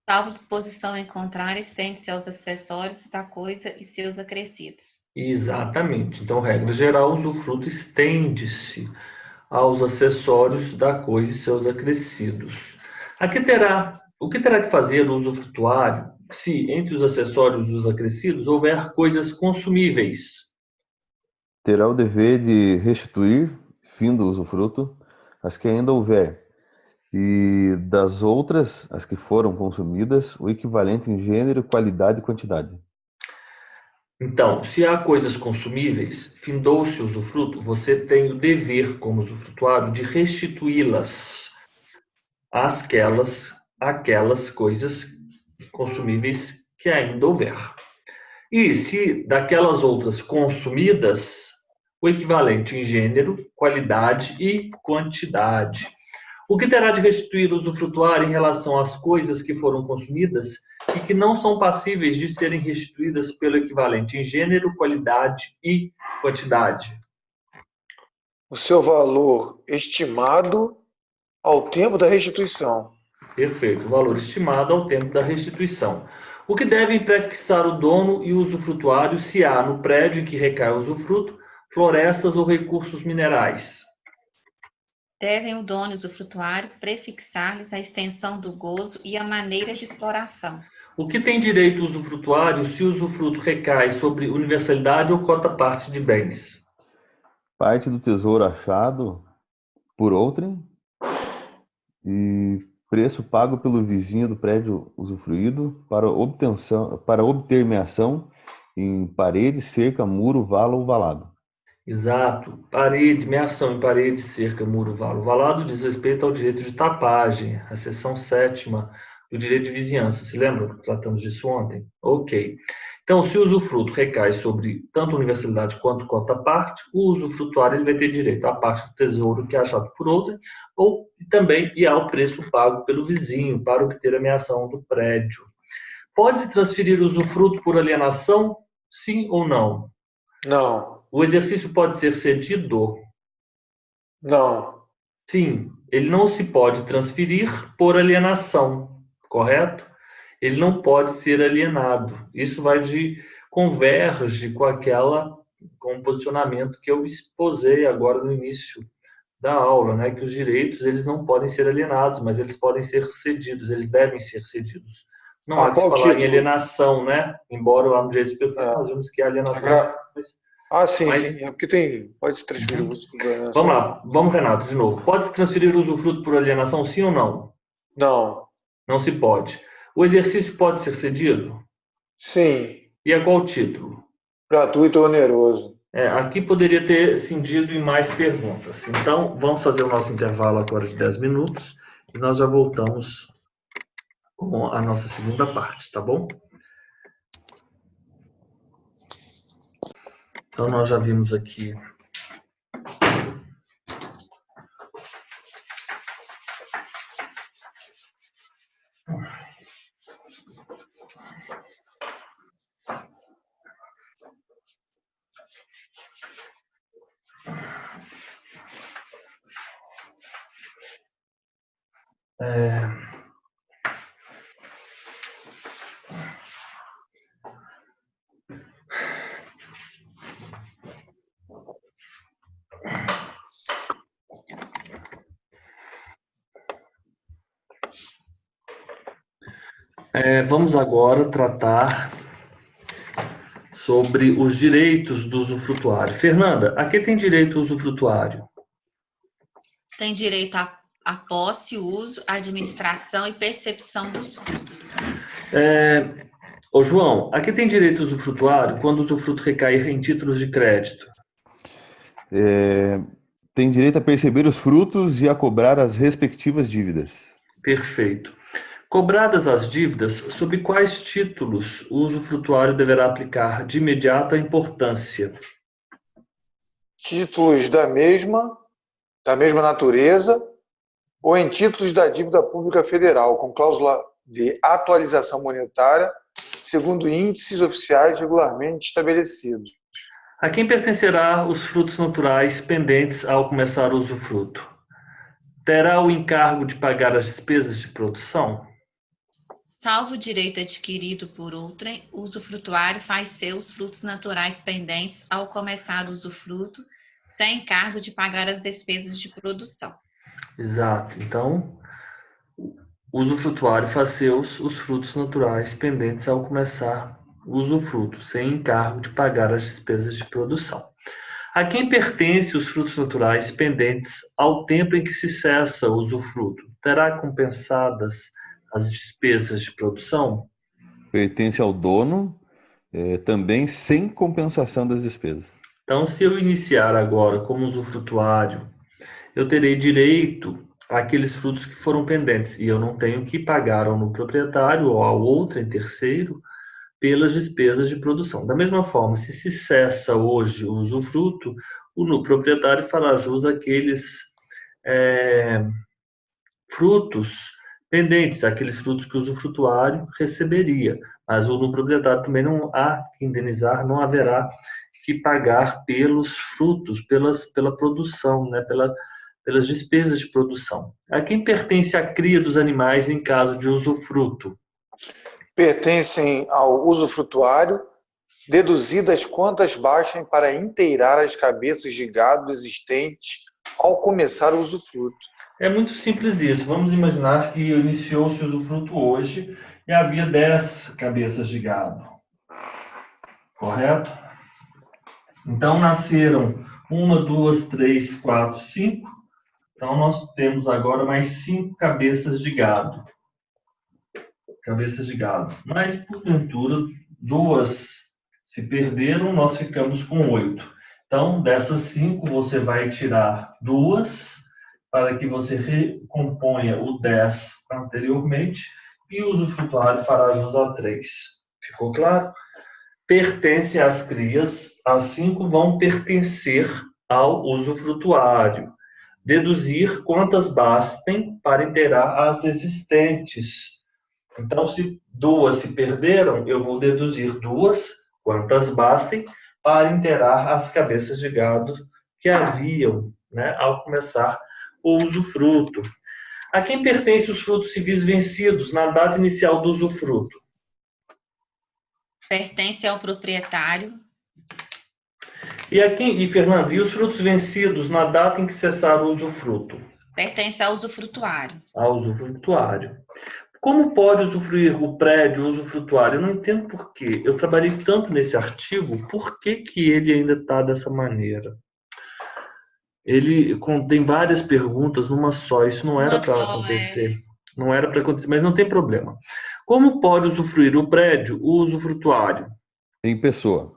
Speaker 2: Salvo disposição em contrário, estende-se aos acessórios da coisa e seus acrescidos.
Speaker 3: Exatamente. Então, regra geral, o usufruto estende-se aos acessórios da coisa e seus acrescidos. O que terá que fazer o usufrutuário se, entre os acessórios e os acrescidos, houver coisas consumíveis?
Speaker 4: Terá o dever de restituir, fim do usufruto, as que ainda houver, e das outras, as que foram consumidas, o equivalente em gênero, qualidade e quantidade.
Speaker 3: Então, se há coisas consumíveis, findou-se o usufruto, você tem o dever, como usufrutuário, de restituí-las àquelas coisas consumíveis que ainda houver. E se daquelas outras consumidas, o equivalente em gênero, qualidade e quantidade. O que terá de restituir o usufrutuário em relação às coisas que foram consumidas e que não são passíveis de serem restituídas pelo equivalente em gênero, qualidade e quantidade?
Speaker 1: O seu valor estimado ao tempo da restituição.
Speaker 3: Perfeito, o valor estimado ao tempo da restituição. O que devem prefixar o dono e o usufrutuário se há no prédio em que recai o usufruto, florestas ou recursos minerais?
Speaker 2: Devem o dono e o usufrutuário prefixar-lhes a extensão do gozo e a maneira de exploração.
Speaker 3: O que tem direito o usufrutuário se o usufruto recai sobre universalidade ou cota-parte de bens?
Speaker 4: Parte do tesouro achado por outrem e preço pago pelo vizinho do prédio usufruído para obter meação em parede, cerca, muro, vala ou valado.
Speaker 3: Exato. Parede, meação em parede, cerca, muro, valo, valado diz respeito ao direito de tapagem, a seção 7ª do direito de vizinhança. Se lembra? Tratamos disso ontem? Ok. Então, se o usufruto recai sobre tanto universalidade quanto cota-parte, o usufrutuário ele vai ter direito à parte do tesouro que é achado por outrem, ou também e ao preço pago pelo vizinho para obter a meação do prédio. Pode-se transferir o usufruto por alienação? Sim ou não?
Speaker 1: Não.
Speaker 3: O exercício pode ser cedido?
Speaker 1: Não.
Speaker 3: Sim, ele não se pode transferir por alienação, correto? Ele não pode ser alienado. Isso converge com o posicionamento que eu exposei agora no início da aula, né? Que os direitos eles não podem ser alienados, mas eles podem ser cedidos, eles devem ser cedidos. Não há de se falar em alienação, né? Embora lá no direito de superfície nós vimos que a alienação...
Speaker 1: Sim. É porque pode se transferir o usufruto por alienação.
Speaker 3: Vamos lá, vamos, Renato, de novo. Pode se transferir o usufruto por alienação, sim ou não?
Speaker 1: Não.
Speaker 3: Não se pode. O exercício pode ser cedido?
Speaker 1: Sim.
Speaker 3: E a qual título?
Speaker 1: Gratuito ou oneroso.
Speaker 3: Aqui poderia ter cindido em mais perguntas. Então, vamos fazer o nosso intervalo agora de 10 minutos e nós já voltamos com a nossa segunda parte, tá bom? Então, nós já vimos aqui Vamos agora tratar sobre os direitos do usufrutuário. Fernanda, a que tem direito o usufrutuário?
Speaker 2: Tem direito à posse, uso, administração e percepção dos frutos.
Speaker 3: Ô João, a que tem direito o usufrutuário quando o usufruto recair em títulos de crédito?
Speaker 4: Tem direito a perceber os frutos e a cobrar as respectivas dívidas.
Speaker 3: Perfeito. Cobradas as dívidas, sob quais títulos o usufrutuário deverá aplicar de imediata importância?
Speaker 1: Títulos da mesma natureza, ou em títulos da dívida pública federal, com cláusula de atualização monetária, segundo índices oficiais regularmente estabelecidos.
Speaker 3: A quem pertencerá os frutos naturais pendentes ao começar o usufruto? Terá o encargo de pagar as despesas de produção?
Speaker 2: Salvo o direito adquirido por outrem, o usufrutuário faz seus frutos naturais pendentes ao começar o usufruto, sem encargo de pagar as despesas de produção.
Speaker 3: Exato. Então, o usufrutuário faz seus os frutos naturais pendentes ao começar o usufruto, sem encargo de pagar as despesas de produção. A quem pertence os frutos naturais pendentes ao tempo em que se cessa o usufruto? Terá compensadas as despesas de produção?
Speaker 4: Pertence ao dono, também sem compensação das despesas.
Speaker 3: Então, se eu iniciar agora como usufrutuário, eu terei direito àqueles frutos que foram pendentes e eu não tenho que pagar ao no proprietário ou ao outro em terceiro pelas despesas de produção. Da mesma forma, se cessa hoje o usufruto, o no proprietário fará jus àqueles frutos pendentes, aqueles frutos que o usufrutuário receberia. Mas o no proprietário também não há que indenizar, não haverá que pagar pelos frutos, pela produção, né? Pelas despesas de produção. A quem pertence a cria dos animais em caso de usufruto?
Speaker 1: Pertencem ao usufrutuário, deduzidas quantas bastem para inteirar as cabeças de gado existentes ao começar o usufruto.
Speaker 3: É muito simples isso. Vamos imaginar que iniciou-se o usufruto hoje e havia 10 cabeças de gado. Correto? Então, nasceram 1, 2, 3, 4, 5. Então, nós temos agora mais 5 cabeças de gado. Mas, porventura, 2 se perderam, nós ficamos com 8. Então, dessas 5, você vai tirar 2 para que você recomponha o 10 anteriormente e o usufrutuário fará jus a 3. Ficou claro? Pertence às crias, as 5 vão pertencer ao usufrutuário. Deduzir quantas bastem para inteirar as existentes. Então, se 2 se perderam, eu vou deduzir 2, quantas bastem, para inteirar as cabeças de gado que haviam, né, ao começar o usufruto. A quem pertence os frutos civis vencidos na data inicial do usufruto?
Speaker 2: Pertence ao proprietário.
Speaker 3: E Fernando, e os frutos vencidos na data em que cessar o usufruto?
Speaker 2: Pertence ao usufrutuário.
Speaker 3: Ao usufrutuário. Como pode usufruir o prédio usufrutuário? Eu não entendo por quê. Eu trabalhei tanto nesse artigo, por que ele ainda está dessa maneira? Ele contém várias perguntas numa só. Isso não era para acontecer. Não era para acontecer, mas não tem problema. Como pode usufruir o prédio o usufrutuário?
Speaker 4: Em pessoa.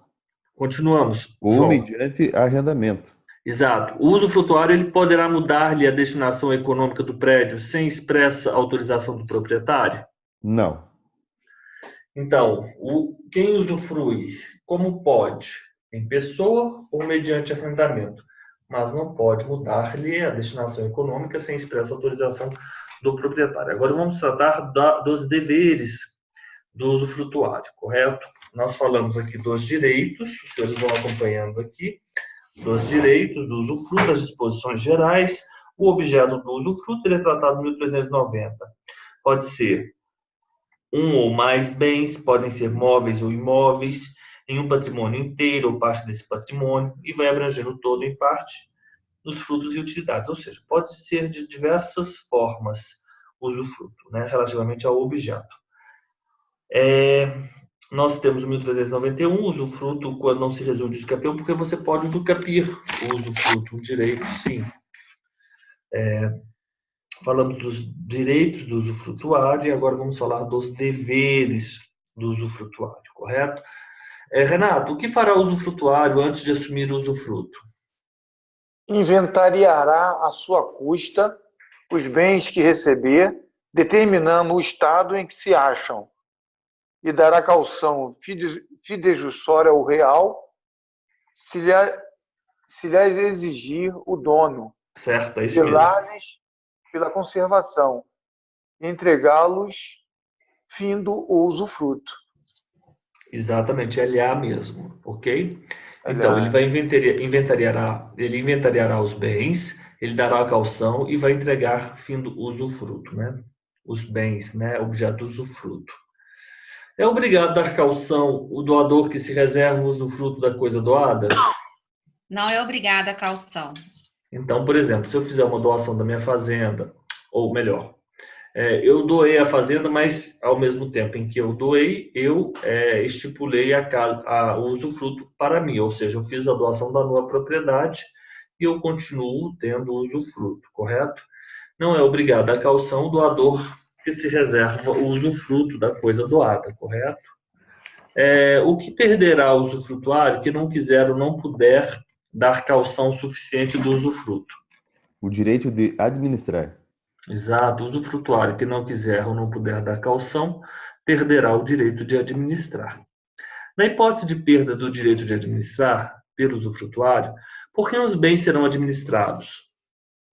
Speaker 3: Continuamos.
Speaker 4: Ou
Speaker 3: João.
Speaker 4: mediante arrendamento.
Speaker 3: Exato. O usufrutuário ele poderá mudar-lhe a destinação econômica do prédio sem expressa autorização do proprietário?
Speaker 4: Não.
Speaker 3: Então, quem usufrui, como pode? Em pessoa ou mediante arrendamento? Mas não pode mudar-lhe a destinação econômica sem expressa autorização do proprietário. Agora vamos tratar dos deveres do usufrutuário, correto? Nós falamos aqui dos direitos, os senhores vão acompanhando aqui, dos direitos do usufruto, das disposições gerais. O objeto do usufruto ele é tratado em 1390. Pode ser um ou mais bens, podem ser móveis ou imóveis, em um patrimônio inteiro ou parte desse patrimônio, e vai abrangendo todo em parte os frutos e utilidades. Ou seja, pode ser de diversas formas o usufruto, né, relativamente ao objeto. Nós temos o 1391, usufruto quando não se resume de usucapião, porque você pode usucapir o usufruto, o direito, sim. Falamos dos direitos do usufrutuário e agora vamos falar dos deveres do usufrutuário, correto? Renato, o que fará o usufrutuário antes de assumir o usufruto?
Speaker 1: Inventariará à sua custa os bens que receber, determinando o estado em que se acham, e dará caução fidejussória ao real, se lhes exigir o dono,
Speaker 3: Certo, é isso mesmo.
Speaker 1: velar-lhes pela conservação, e entregá-los findo o usufruto.
Speaker 3: Exatamente, LA mesmo, ok? Então, ele vai inventariará os bens, ele dará a caução e vai entregar findo o usufruto, né? Os bens, né? Objeto do usufruto. É obrigado a dar caução o doador que se reserva o usufruto da coisa doada?
Speaker 2: Não é obrigada a caução.
Speaker 3: Então, por exemplo, se eu fizer uma doação da minha fazenda, ou melhor, eu doei a fazenda, mas ao mesmo tempo em que eu doei, eu estipulei o usufruto para mim, ou seja, eu fiz a doação da nova propriedade e eu continuo tendo o usufruto, correto? Não é obrigado a caução o doador que se reserva o usufruto da coisa doada, correto? O que perderá o usufrutuário que não quiser ou não puder dar caução suficiente do usufruto?
Speaker 4: O direito de administrar.
Speaker 3: Exato. O usufrutuário que não quiser ou não puder dar caução perderá o direito de administrar. Na hipótese de perda do direito de administrar pelo usufrutuário, por quem os bens serão administrados?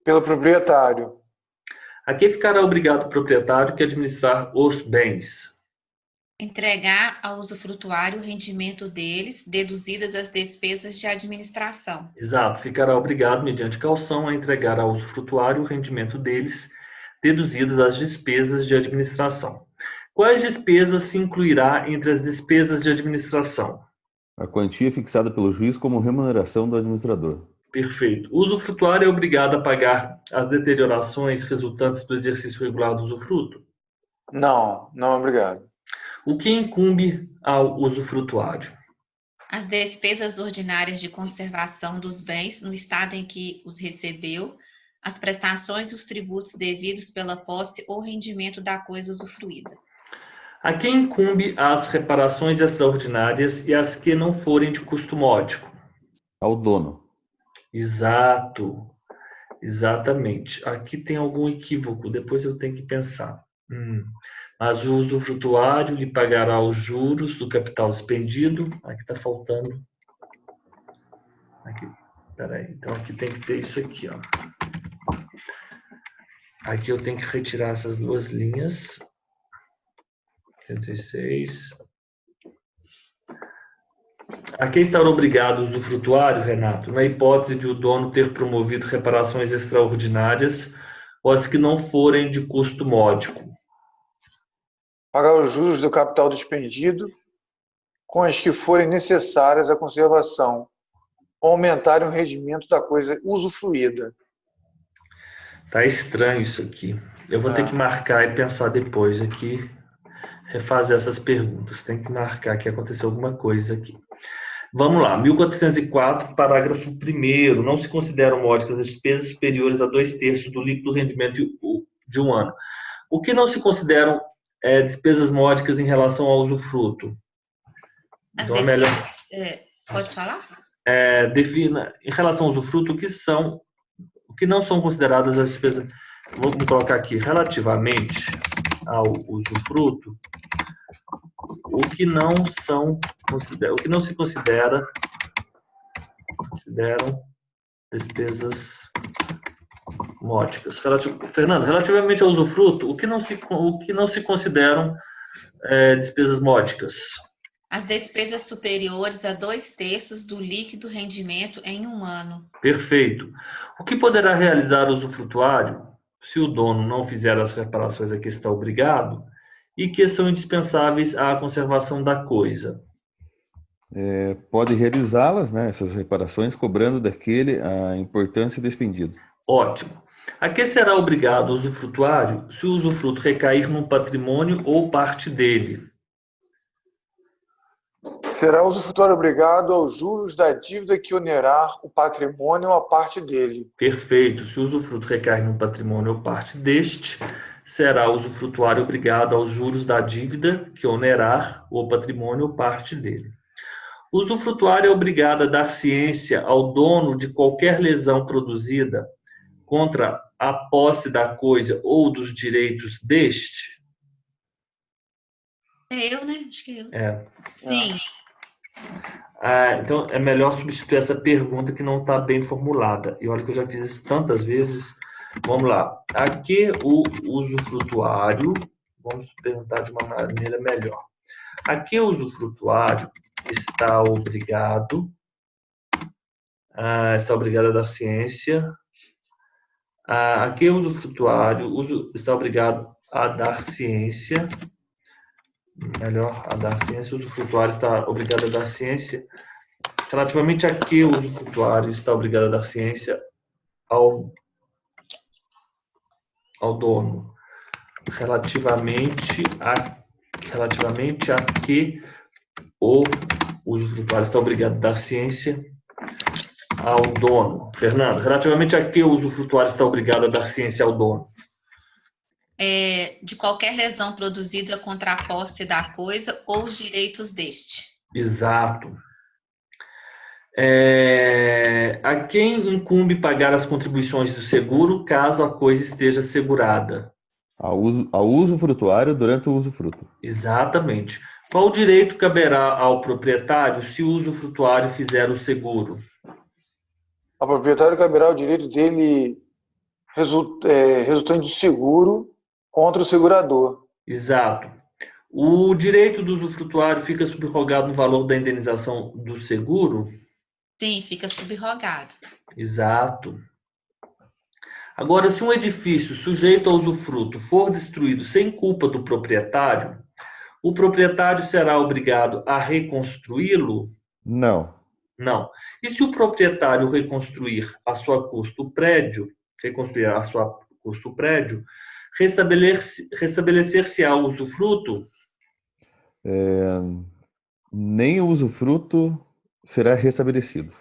Speaker 1: Pelo proprietário.
Speaker 3: A quem ficará obrigado o proprietário que administrar os bens?
Speaker 2: Entregar ao usufrutuário o rendimento deles, deduzidas as despesas de administração.
Speaker 3: Exato. Ficará obrigado, mediante caução, a entregar ao usufrutuário o rendimento deles, deduzidas as despesas de administração. Quais despesas se incluirá entre as despesas de administração?
Speaker 4: A quantia fixada pelo juiz como remuneração do administrador.
Speaker 3: Perfeito. O usufrutuário é obrigado a pagar as deteriorações resultantes do exercício regular do usufruto?
Speaker 1: Não, não é obrigado.
Speaker 3: O que incumbe ao usufrutuário?
Speaker 2: As despesas ordinárias de conservação dos bens no estado em que os recebeu, as prestações e os tributos devidos pela posse ou rendimento da coisa usufruída.
Speaker 3: A quem incumbe as reparações extraordinárias e as que não forem de custo módico?
Speaker 4: Ao dono.
Speaker 3: Exato. Exatamente. Aqui tem algum equívoco, depois eu tenho que pensar. Mas o usufrutuário lhe pagará os juros do capital expendido. Aqui está faltando. Aqui, peraí. Então aqui tem que ter isso aqui, ó. Aqui eu tenho que retirar essas duas linhas. 86. A quem estará obrigado o usufrutuário, Renato, na hipótese de o dono ter promovido reparações extraordinárias ou as que não forem de custo módico?
Speaker 1: Pagar os juros do capital despendido com as que forem necessárias à conservação, ou aumentarem o rendimento da coisa usufruída.
Speaker 3: Tá estranho isso aqui. Eu vou ter que marcar e pensar depois aqui, refazer essas perguntas. Tem que marcar que aconteceu alguma coisa aqui. Vamos lá, 1404, parágrafo 1º. Não se consideram módicas as despesas superiores a 2/3 do líquido rendimento de um ano. O que não se consideram despesas módicas em relação ao usufruto?
Speaker 2: Então é melhor... Pode falar?
Speaker 3: Defina, em relação ao usufruto, o que não são consideradas as despesas. Vamos colocar aqui, relativamente ao usufruto, o que não se consideram despesas módicas. Fernando, relativamente ao usufruto, o que não se consideram despesas módicas?
Speaker 2: As despesas superiores a 2/3 do líquido rendimento em um ano.
Speaker 3: Perfeito. O que poderá realizar o usufrutuário se o dono não fizer as reparações a que está obrigado e que são indispensáveis à conservação da coisa?
Speaker 4: Pode realizá-las, né, essas reparações, cobrando daquele a importância despendida.
Speaker 3: Ótimo. A que será obrigado o usufrutuário se o usufruto recair num patrimônio ou parte dele?
Speaker 1: Será o usufrutuário obrigado aos juros da dívida que onerar o patrimônio ou a parte dele.
Speaker 3: Perfeito. Se o usufruto recai no patrimônio ou parte deste, será o usufrutuário obrigado aos juros da dívida que onerar o patrimônio ou parte dele. O usufrutuário é obrigado a dar ciência ao dono de qualquer lesão produzida contra a posse da coisa ou dos direitos deste?
Speaker 2: É eu, né? Acho que é eu.
Speaker 3: É.
Speaker 2: Sim.
Speaker 3: Então, é melhor substituir essa pergunta que não está bem formulada. E olha que eu já fiz isso tantas vezes. Vamos lá. A que o usufrutuário, vamos perguntar de uma maneira melhor. A que o usufrutuário está obrigado a dar ciência? A que o usufrutuário está obrigado a dar ciência? Melhor, a dar ciência. O usufrutuário está obrigado a dar ciência. Relativamente a que o usufrutuário está obrigado a dar ciência ao dono? Relativamente a que o usufrutuário está obrigado a dar ciência ao dono? Fernando, relativamente a que o usufrutuário está obrigado a dar ciência ao dono?
Speaker 2: De qualquer lesão produzida contra a posse da coisa ou os direitos deste.
Speaker 3: Exato. A quem incumbe pagar as contribuições do seguro caso a coisa esteja segurada?
Speaker 4: Ao usufrutuário durante o usufruto.
Speaker 3: Exatamente. Qual direito caberá ao proprietário se o usufrutuário fizer o seguro?
Speaker 1: Ao proprietário caberá o direito dele resultante do seguro contra o segurador.
Speaker 3: Exato. O direito do usufrutuário fica subrogado no valor da indenização do seguro?
Speaker 2: Sim, fica subrogado.
Speaker 3: Exato. Agora, se um edifício sujeito a usufruto for destruído sem culpa do proprietário, o proprietário será obrigado a reconstruí-lo?
Speaker 4: Não.
Speaker 3: Não. E se o proprietário reconstruir a sua custo o prédio, restabelecer-se-á o usufruto?
Speaker 4: Nem o usufruto será restabelecido.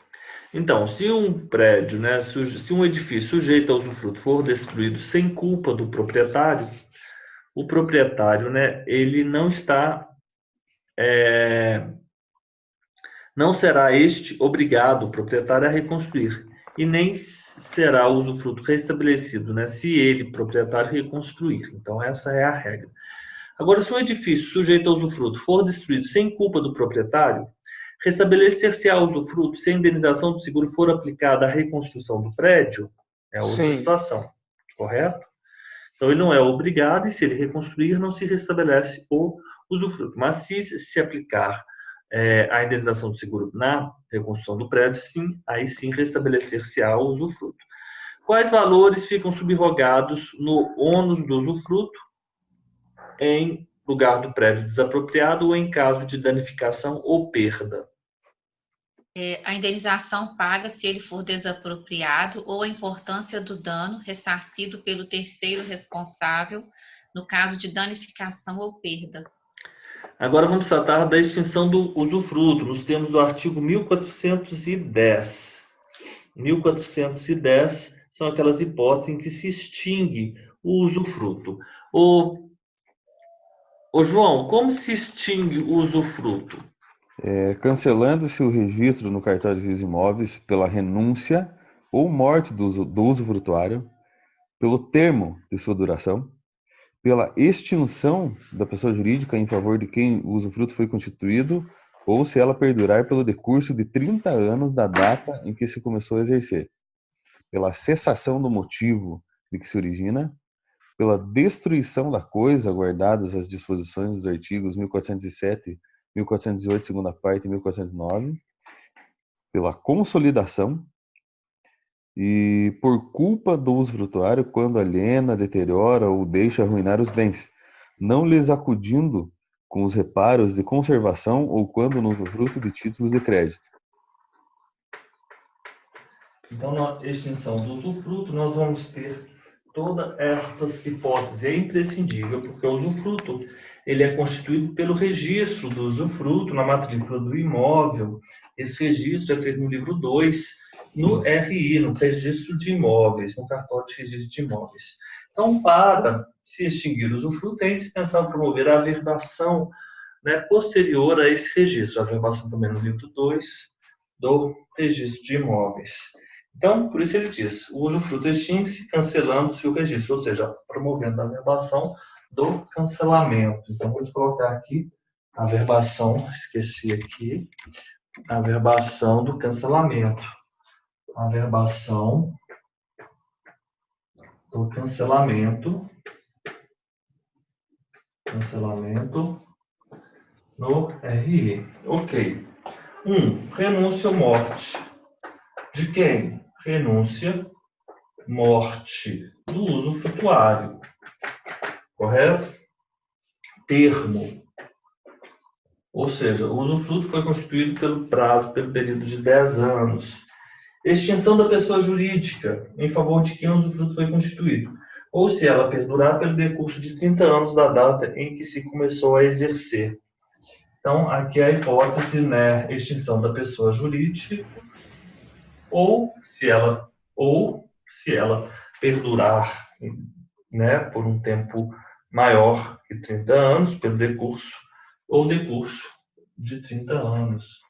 Speaker 3: Então, se um prédio, se um edifício sujeito a usufruto for destruído sem culpa do proprietário, o proprietário, ele não está, não será obrigado, o proprietário, a reconstruir, e nem será o usufruto restabelecido, se ele, proprietário, reconstruir. Então, essa é a regra. Agora, se um edifício sujeito a usufruto for destruído sem culpa do proprietário, restabelecer-se-á o usufruto se a indenização do seguro for aplicada à reconstrução do prédio? É outra situação, correto? Então, ele não é obrigado, e se ele reconstruir, não se restabelece o usufruto. Mas se aplicar a indenização do seguro na reconstrução do prédio, sim, aí sim restabelecer-se-á o usufruto. Quais valores ficam subrogados no ônus do usufruto em lugar do prédio desapropriado ou em caso de danificação ou perda?
Speaker 2: A indenização paga se ele for desapropriado ou a importância do dano ressarcido pelo terceiro responsável no caso de danificação ou perda.
Speaker 3: Agora vamos tratar da extinção do usufruto, nos termos do artigo 1410. 1410 são aquelas hipóteses em que se extingue o usufruto. Ô João, como se extingue o usufruto?
Speaker 4: Cancelando-se o registro no cartório de registro de imóveis pela renúncia ou morte do usufrutuário, pelo termo de sua duração, pela extinção da pessoa jurídica em favor de quem o usufruto foi constituído, ou se ela perdurar pelo decurso de 30 anos da data em que se começou a exercer, pela cessação do motivo de que se origina, pela destruição da coisa, guardadas as disposições dos artigos 1407, 1408, segunda parte, e 1409, pela consolidação e por culpa do usufrutuário quando aliena, deteriora ou deixa arruinar os bens, não lhes acudindo com os reparos de conservação ou quando no usufruto de títulos de crédito.
Speaker 3: Então, na extinção do usufruto, nós vamos ter todas estas hipóteses. É imprescindível, porque o usufruto ele é constituído pelo registro do usufruto na matrícula do imóvel. Esse registro é feito no livro 2, no RI, no registro de imóveis, no cartório de registro de imóveis. Então, para se extinguir o usufruto, é indispensável promover a averbação, né, posterior a esse registro. A averbação também no livro 2 do registro de imóveis. Então, por isso ele diz, o usufruto extingue-se cancelando-se o registro, ou seja, promovendo a averbação do cancelamento. Então, vou te colocar aqui a averbação, esqueci aqui, a averbação do cancelamento. A averbação do cancelamento no RI. Ok. 1. Renúncia ou morte. De quem? Renúncia, morte do usufrutuário. Correto? Termo. Ou seja, o usufruto foi constituído pelo prazo, pelo período de 10 anos. Extinção da pessoa jurídica, em favor de quem o usufruto foi constituído. Ou se ela perdurar pelo decurso de 30 anos da data em que se começou a exercer. Então, aqui é a hipótese, né, extinção da pessoa jurídica, ou se ela perdurar, né, por um tempo maior que 30 anos, pelo decurso, ou decurso de 30 anos.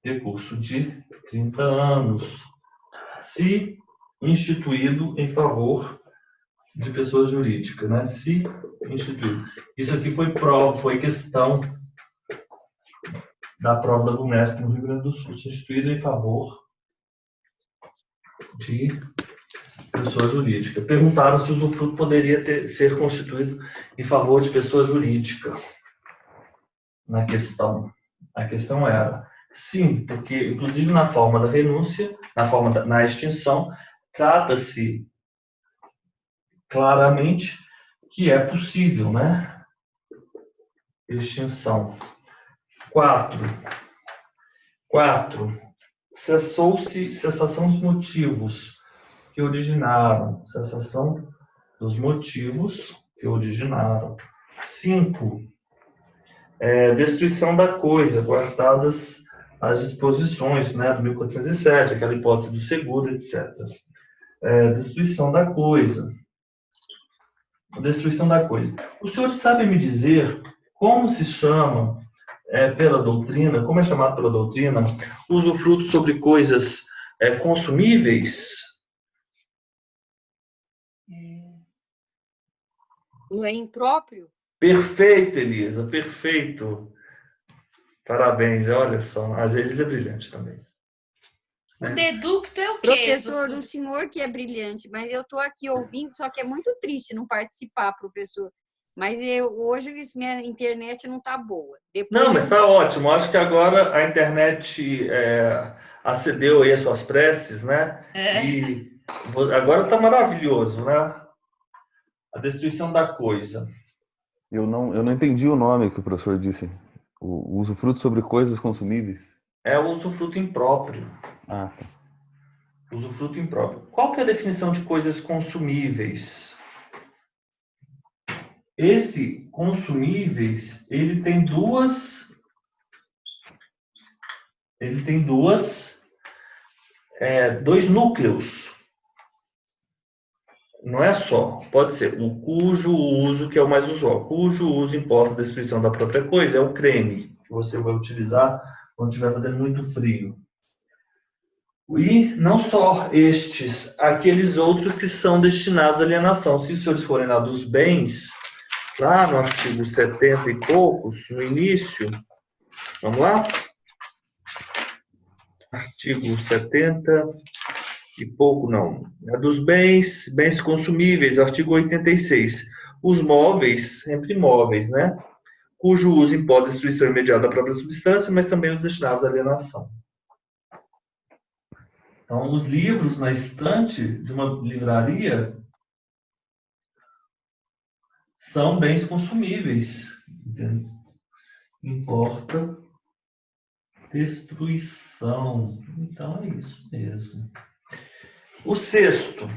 Speaker 3: Decurso de 30 anos, se instituído em favor de pessoa jurídica, né? Se instituído. Isso aqui foi prova, foi questão da prova da VUNESP no Rio Grande do Sul, se instituído em favor de pessoa jurídica. Perguntaram se o usufruto poderia ser constituído em favor de pessoa jurídica. Na questão. A questão era sim, porque inclusive na forma da renúncia, na extinção, trata-se claramente que é possível, né? Extinção. 4. Cessação dos motivos que originaram. Cessação dos motivos que originaram. 5. Destruição da coisa, guardadas as disposições, né, do 1407, aquela hipótese do seguro, etc. Destruição da coisa. Destruição da coisa. Os senhores sabem me dizer como se chama, pela doutrina, como é chamado pela doutrina, usufruto sobre coisas consumíveis?
Speaker 5: Não é impróprio?
Speaker 3: Perfeito, Elisa, perfeito. Parabéns, olha só. A Elisa é brilhante também.
Speaker 2: O deducto é o quê?
Speaker 5: Professor, o senhor que é brilhante, mas eu estou aqui ouvindo, só que é muito triste não participar, professor. Mas hoje minha internet não está boa. Depois
Speaker 3: não, mas está ótimo. Acho que agora a internet acedeu aí às suas preces, né? E agora está maravilhoso, né? A destruição da coisa.
Speaker 4: Eu não entendi o nome que o professor disse. O usufruto sobre coisas consumíveis.
Speaker 3: É o usufruto impróprio.
Speaker 4: Ah, tá.
Speaker 3: Usufruto impróprio. Qual que é a definição de coisas consumíveis? Esse consumíveis, ele tem dois núcleos. Não é só. Pode ser o cujo uso, que é o mais usual. Cujo uso importa a destruição da própria coisa, é o creme, que você vai utilizar quando estiver fazendo muito frio. E não só estes, aqueles outros que são destinados à alienação. Se os senhores forem lá dos bens, lá no artigo 70 e poucos, no início, vamos lá? Artigo 70 e pouco, não. É dos bens consumíveis, artigo 86. Os móveis, sempre móveis, né? Cujo uso importa a destruição imediata da própria substância, mas também os destinados à alienação. Então, os livros na estante de uma livraria são bens consumíveis. Entende? Importa destruição. Então, é isso mesmo. O 6º,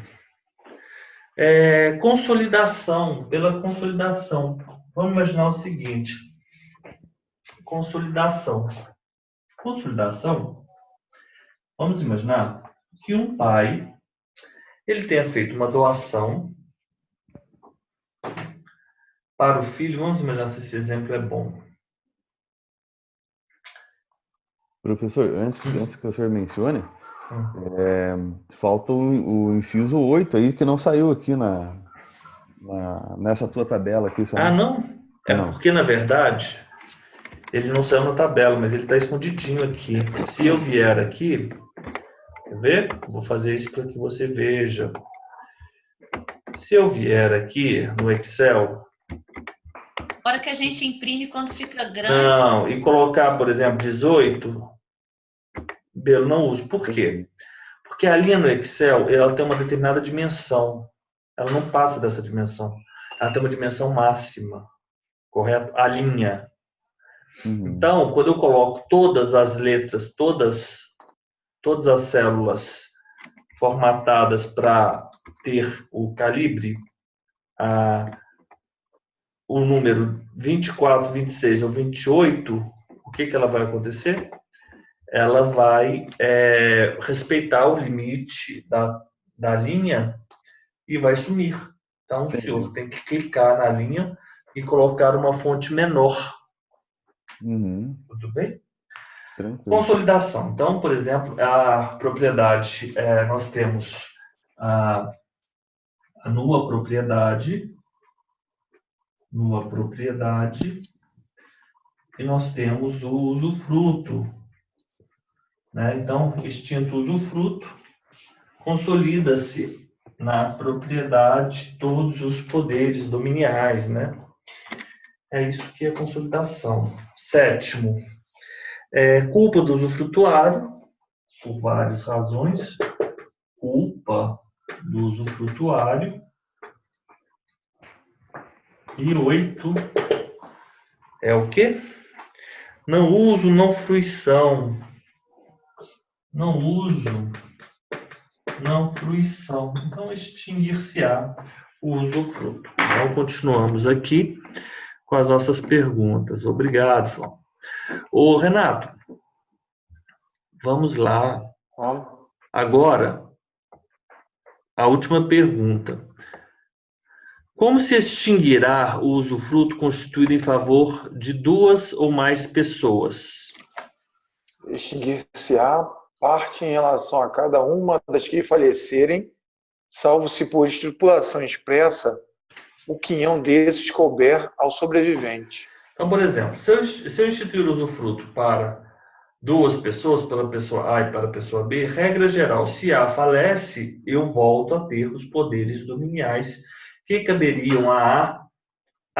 Speaker 3: consolidação, pela consolidação. vamos imaginar o seguinte. Consolidação. Consolidação, vamos imaginar que um pai, ele tenha feito uma doação para o filho. Vamos imaginar se esse exemplo é bom.
Speaker 4: Professor, antes que o senhor mencione, falta o inciso 8 aí, que não saiu aqui nessa tua tabela aqui.
Speaker 3: Ah, não? É
Speaker 4: Não.
Speaker 3: porque, na verdade, ele não saiu na tabela, mas ele está escondidinho aqui. Se eu vier aqui, quer ver? Vou fazer isso para que você veja. Se eu vier aqui no Excel...
Speaker 2: A hora que a gente imprime, quando fica grande...
Speaker 3: Não, e colocar, por exemplo, 18, eu não uso. Por quê? Porque a linha no Excel, ela tem uma determinada dimensão. Ela não passa dessa dimensão. Ela tem uma dimensão máxima, correto? A linha. Então, quando eu coloco todas as letras, todas as células formatadas para ter o calibre, o número 24, 26 ou 28, o que ela vai acontecer? Ela vai respeitar o limite da linha e vai sumir. Então, o senhor tem que clicar na linha e colocar uma fonte menor. Tudo bem? Tranquilo. Consolidação. Então, por exemplo, a propriedade, nós temos a nua propriedade, e nós temos o usufruto. Né? Então, extinto usufruto, consolida-se na propriedade todos os poderes dominiais. Né? É isso que é consolidação. Sétimo, culpa do usufrutuário, por várias razões. Culpa do usufrutuário. E 8 é o quê? Não uso, não fruição. Não uso, não fruição. Então, extinguir-se-á o usufruto. Então, continuamos aqui com as nossas perguntas. Obrigado, João. Ô, Renato, vamos lá. Agora, a última pergunta. Como se extinguirá o usufruto constituído em favor de duas ou mais pessoas?
Speaker 1: Extinguir-se-á parte em relação a cada uma das que falecerem, salvo se por estipulação expressa o quinhão desses couber ao sobrevivente.
Speaker 3: Então, por exemplo, se eu instituir o usufruto para duas pessoas, pela pessoa A e para a pessoa B, regra geral, se A falece, eu volto a ter os poderes dominiais que caberiam a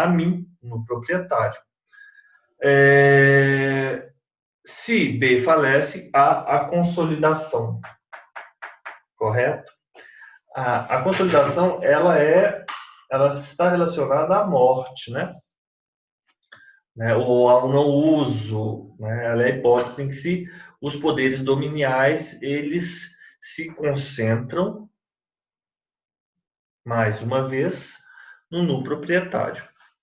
Speaker 3: mim, no proprietário. Se B falece, há a consolidação. Correto? A consolidação, ela está relacionada à morte, né? Ou ao não uso, né? Ela é a hipótese em que os poderes dominiais, eles se concentram, mais uma vez, no proprietário.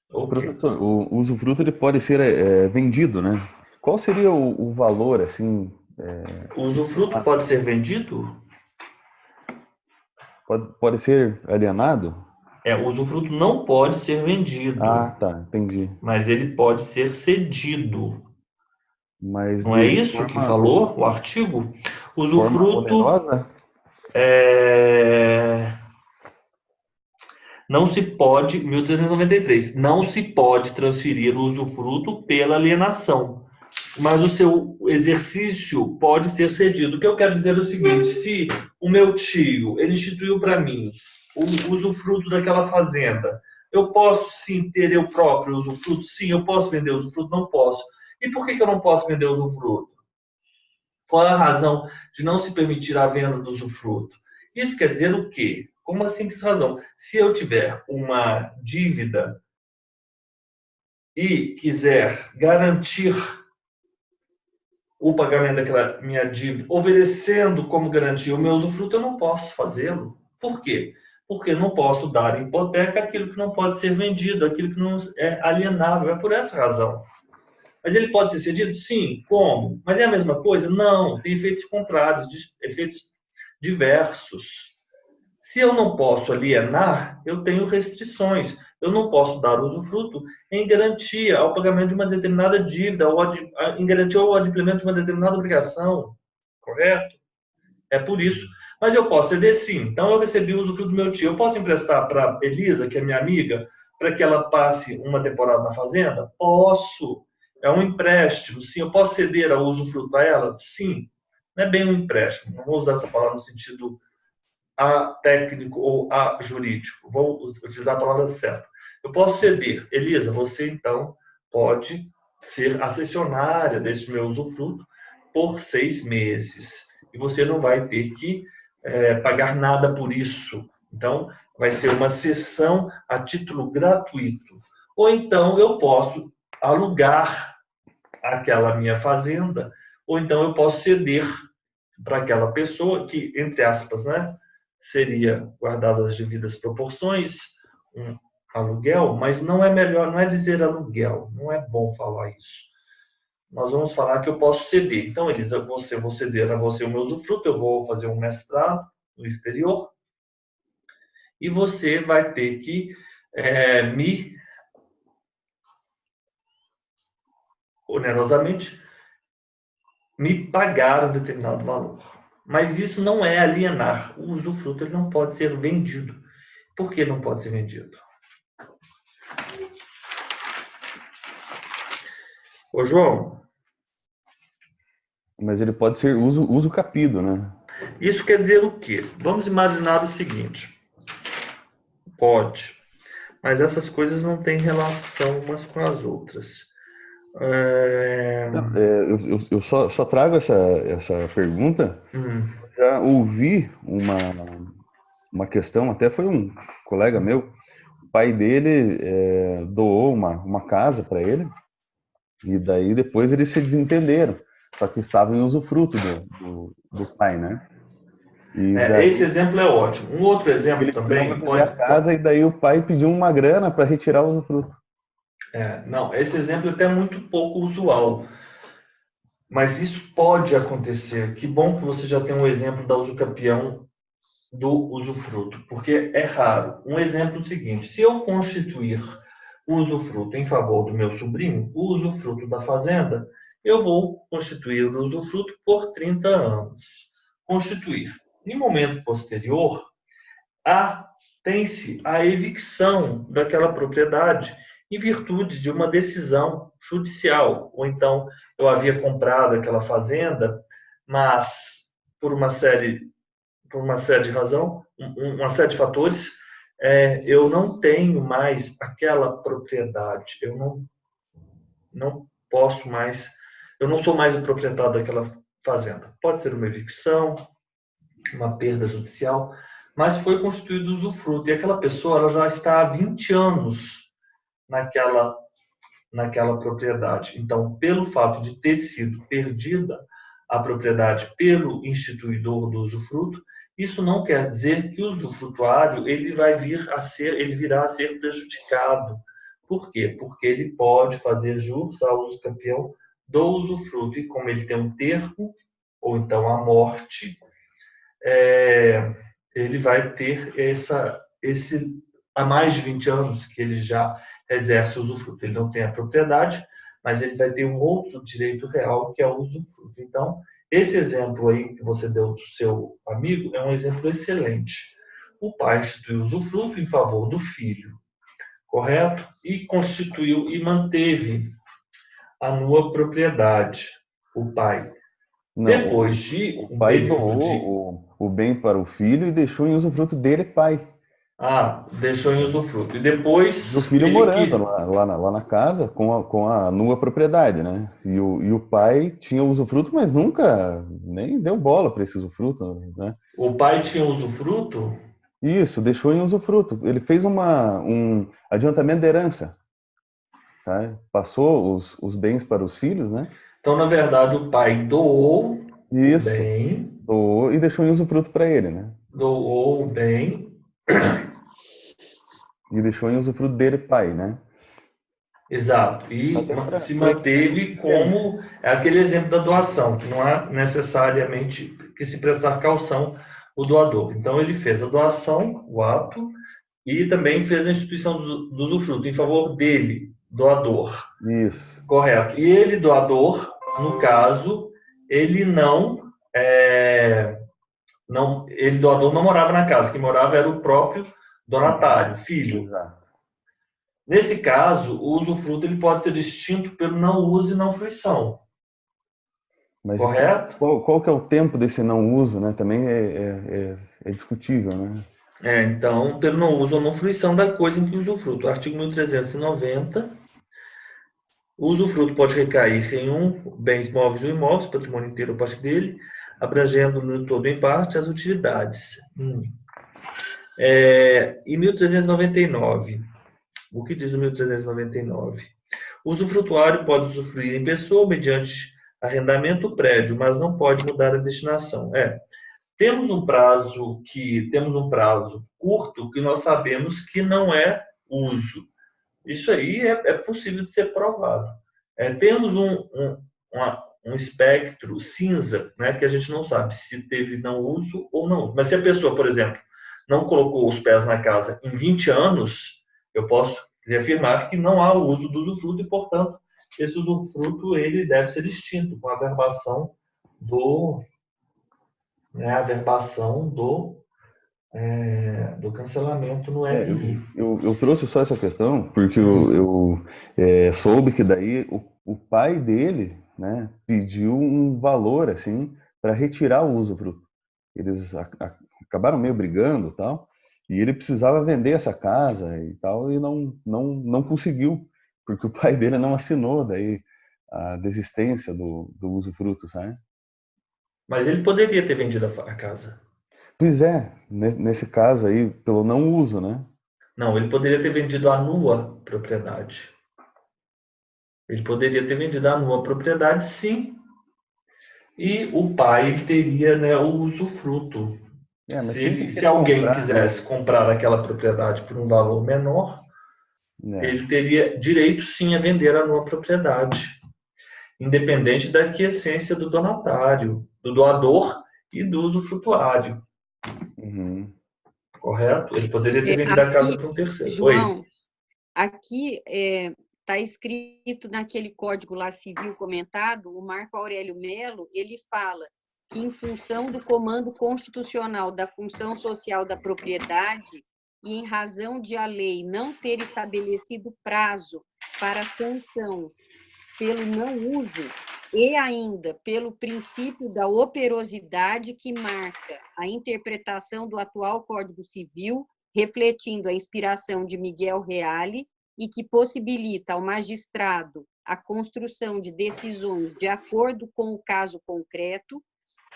Speaker 3: Okay.
Speaker 4: Professor, o usufruto ele pode ser vendido, né? Qual seria o valor, assim?
Speaker 3: O usufruto pode ser vendido?
Speaker 4: Pode ser alienado?
Speaker 3: O usufruto não pode ser vendido.
Speaker 4: Ah, tá, entendi.
Speaker 3: Mas ele pode ser cedido.
Speaker 4: Mas
Speaker 3: não é isso que falou o artigo? Usufruto não se pode, 1393, não se pode transferir o usufruto pela alienação, mas o seu exercício pode ser cedido. O que eu quero dizer é o seguinte: se o meu tio ele instituiu para mim o usufruto daquela fazenda, eu posso sim ter eu próprio usufruto? Sim, eu posso vender o usufruto? Não posso. E por que eu não posso vender o usufruto? Qual é a razão de não se permitir a venda do usufruto? Isso quer dizer o quê? Com uma simples razão. Se eu tiver uma dívida e quiser garantir o pagamento daquela minha dívida, oferecendo como garantia o meu usufruto, eu não posso fazê-lo. Por quê? Porque não posso dar em hipoteca aquilo que não pode ser vendido, aquilo que não é alienável. É por essa razão. Mas ele pode ser cedido? Sim. Como? Mas é a mesma coisa? Não. Tem efeitos contrários, efeitos diversos. Se eu não posso alienar, eu tenho restrições. Eu não posso dar usufruto em garantia ao pagamento de uma determinada dívida, ou em garantia ao adimplemento de uma determinada obrigação. Correto? É por isso. Mas eu posso ceder sim. Então eu recebi o usufruto do meu tio. Eu posso emprestar para Elisa, que é minha amiga, para que ela passe uma temporada na fazenda? Posso. É um empréstimo. Sim. Eu posso ceder o usufruto a ela? Sim. Não é bem um empréstimo. Não vou usar essa palavra no sentido a técnico ou a jurídico. Vou utilizar a palavra certa. Eu posso ceder. Elisa, você então pode ser a cessionária desse meu usufruto por 6 meses. E você não vai ter que pagar nada por isso. Então, vai ser uma cessão a título gratuito. Ou então eu posso alugar aquela minha fazenda, ou então eu posso ceder para aquela pessoa que, entre aspas, né, seria, guardadas as devidas proporções, um aluguel, mas não é melhor, não é dizer aluguel, não é bom falar isso. Nós vamos falar que eu posso ceder. Então, Elisa, vou ceder a você o meu usufruto, eu vou fazer um mestrado no exterior, e você vai ter que me, onerosamente, me pagar um determinado valor. Mas isso não é alienar. O usufruto ele não pode ser vendido. Por que não pode ser vendido? Ô, João.
Speaker 4: Mas ele pode ser uso capido, né?
Speaker 3: Isso quer dizer o quê? Vamos imaginar o seguinte. Pode. Mas essas coisas não têm relação umas com as outras.
Speaker 4: Eu só trago essa pergunta. Já ouvi uma questão, até foi um colega meu, o pai dele doou uma casa para ele, e daí depois eles se desentenderam, só que estavam em usufruto do pai, né? E daí,
Speaker 3: esse exemplo é ótimo. Um outro exemplo também
Speaker 4: pode... a casa, e daí o pai pediu uma grana para retirar o usufruto.
Speaker 3: Não, esse exemplo é até muito pouco usual. Mas isso pode acontecer. Que bom que você já tem um exemplo da usucapião do usufruto, porque é raro. Um exemplo seguinte: se eu constituir o usufruto em favor do meu sobrinho, o usufruto da fazenda, eu vou constituir o usufruto por 30 anos. Constituir. Em momento posterior, tem-se a evicção daquela propriedade em virtude de uma decisão judicial. Ou então, eu havia comprado aquela fazenda, mas por uma série de razão, uma série de fatores, eu não tenho mais aquela propriedade. Eu não posso mais, eu não sou mais o proprietário daquela fazenda. Pode ser uma evicção, uma perda judicial, mas foi constituído usufruto. E aquela pessoa ela já está há 20 anos naquela propriedade. Então, pelo fato de ter sido perdida a propriedade pelo instituidor do usufruto, isso não quer dizer que o usufrutuário ele virá a ser prejudicado. Por quê? Porque ele pode fazer jus ao usucapião do usufruto. E como ele tem um termo, ou então a morte, ele vai ter há mais de 20 anos que ele já exerce o usufruto. Ele não tem a propriedade, mas ele vai ter um outro direito real, que é o usufruto. Então, esse exemplo aí que você deu do seu amigo é um exemplo excelente. O pai instituiu o usufruto em favor do filho, correto? E constituiu e manteve a nua propriedade, o pai.
Speaker 4: Não,
Speaker 3: Depois de
Speaker 4: o pai doou o bem para o filho e deixou em usufruto dele, pai.
Speaker 3: Deixou em usufruto. E depois...
Speaker 4: O filho morando lá na casa com a nua propriedade, né? E o pai tinha usufruto, mas nunca nem deu bola para esse usufruto, né?
Speaker 3: O pai tinha usufruto?
Speaker 4: Isso, deixou em usufruto. Ele fez um adiantamento de herança. Tá? Passou os bens para os filhos, né?
Speaker 3: Então, na verdade, o pai doou
Speaker 4: o
Speaker 3: bem.
Speaker 4: Doou e deixou em usufruto para ele, né?
Speaker 3: Doou o bem
Speaker 4: E deixou em usufruto dele pai, né?
Speaker 3: Exato. E se manteve como aquele exemplo da doação, que não é necessariamente que se prestar caução o doador. Então, ele fez a doação, o ato, e também fez a instituição do usufruto em favor dele, doador.
Speaker 4: Isso.
Speaker 3: Correto. E ele, doador, no caso, ele ele, doador, não morava na casa. Quem morava era o próprio donatário, filho.
Speaker 4: Exato.
Speaker 3: Nesse caso, o usufruto ele pode ser extinto pelo não uso e não fruição.
Speaker 4: Mas
Speaker 3: correto?
Speaker 4: Qual que é o tempo desse não uso, né? Também é discutível, né?
Speaker 3: Então, pelo não uso ou não fruição da coisa em que usufruto. Artigo 1390. O usufruto pode recair em bens móveis ou imóveis, patrimônio inteiro ou parte dele, abrangendo no todo em parte as utilidades. Em 1399, o que diz o 1399? O usufrutuário pode usufruir em pessoa mediante arrendamento prédio, mas não pode mudar a destinação. Temos um prazo curto que nós sabemos que não é uso. Isso aí é possível de ser provado. Temos um espectro cinza, né, que a gente não sabe se teve não uso ou não. Mas se a pessoa, por exemplo, não colocou os pés na casa em 20 anos, eu posso afirmar que não há uso do usufruto e, portanto, esse usufruto ele deve ser extinto com a averbação do cancelamento no RI.
Speaker 4: Eu trouxe só essa questão porque eu soube que daí o pai dele, né, pediu um valor assim para retirar o usufruto. Eles acabaram meio brigando, tal, e ele precisava vender essa casa e tal, e não conseguiu, porque o pai dele não assinou daí a desistência do usufruto, sabe?
Speaker 3: Mas ele poderia ter vendido a casa.
Speaker 4: Pois é, nesse caso aí, pelo não uso, né?
Speaker 3: Não, ele poderia ter vendido a nua propriedade. Ele poderia ter vendido a nua propriedade, sim. E o pai teria, né, o usufruto. Se alguém quisesse comprar aquela propriedade por um valor menor, ele teria direito, sim, a vender a nua propriedade. Independente da aquiescência do donatário, do doador e do usufrutuário.
Speaker 4: Uhum.
Speaker 3: Correto? Ele poderia ter vendido a casa para um terceiro.
Speaker 5: João, aqui está escrito naquele código lá civil comentado, o Marco Aurélio Melo, ele fala que em função do comando constitucional da função social da propriedade e em razão de a lei não ter estabelecido prazo para sanção pelo não uso e ainda pelo princípio da operosidade que marca a interpretação do atual Código Civil, refletindo a inspiração de Miguel Reale e que possibilita ao magistrado a construção de decisões de acordo com o caso concreto.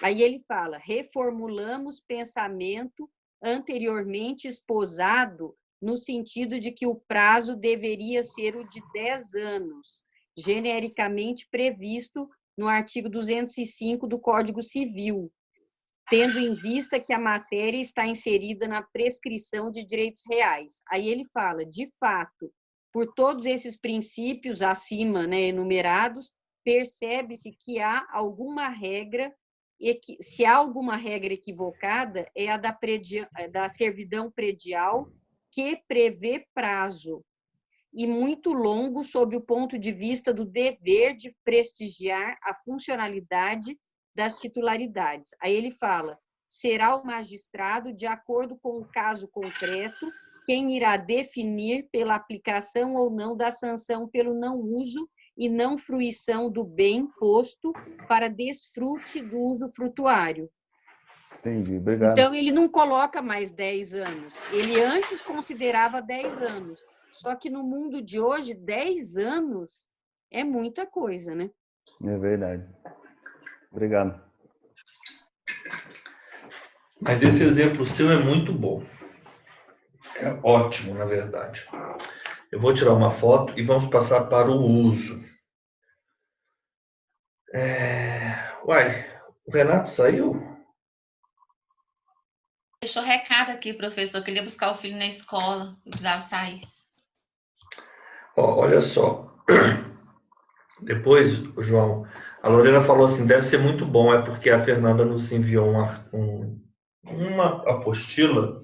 Speaker 5: Aí ele fala, reformulamos pensamento anteriormente esposado no sentido de que o prazo deveria ser o de 10 anos, genericamente previsto no artigo 205 do Código Civil, tendo em vista que a matéria está inserida na prescrição de direitos reais. Aí ele fala, de fato, por todos esses princípios acima, né, enumerados, percebe-se que há alguma regra, e que, se há alguma regra equivocada, é a da servidão predial, que prevê prazo, e muito longo sob o ponto de vista do dever de prestigiar a funcionalidade das titularidades. Aí ele fala, será o magistrado, de acordo com o caso concreto, quem irá definir pela aplicação ou não da sanção pelo não uso e não fruição do bem posto para desfrute do usufrutuário.
Speaker 4: Entendi, obrigado.
Speaker 5: Então, ele não coloca mais 10 anos. Ele antes considerava 10 anos. Só que no mundo de hoje, 10 anos é muita coisa, né?
Speaker 4: É verdade. Obrigado.
Speaker 3: Mas esse exemplo seu é muito bom. É ótimo, na verdade. Eu vou tirar uma foto e vamos passar para o uso. O Renato saiu?
Speaker 2: deixou recado aqui, professor, que ele ia buscar o filho na escola, eu precisava sair.
Speaker 3: Ó, olha só. Depois, João, a Lorena falou assim, deve ser muito bom, é porque a Fernanda nos enviou uma apostila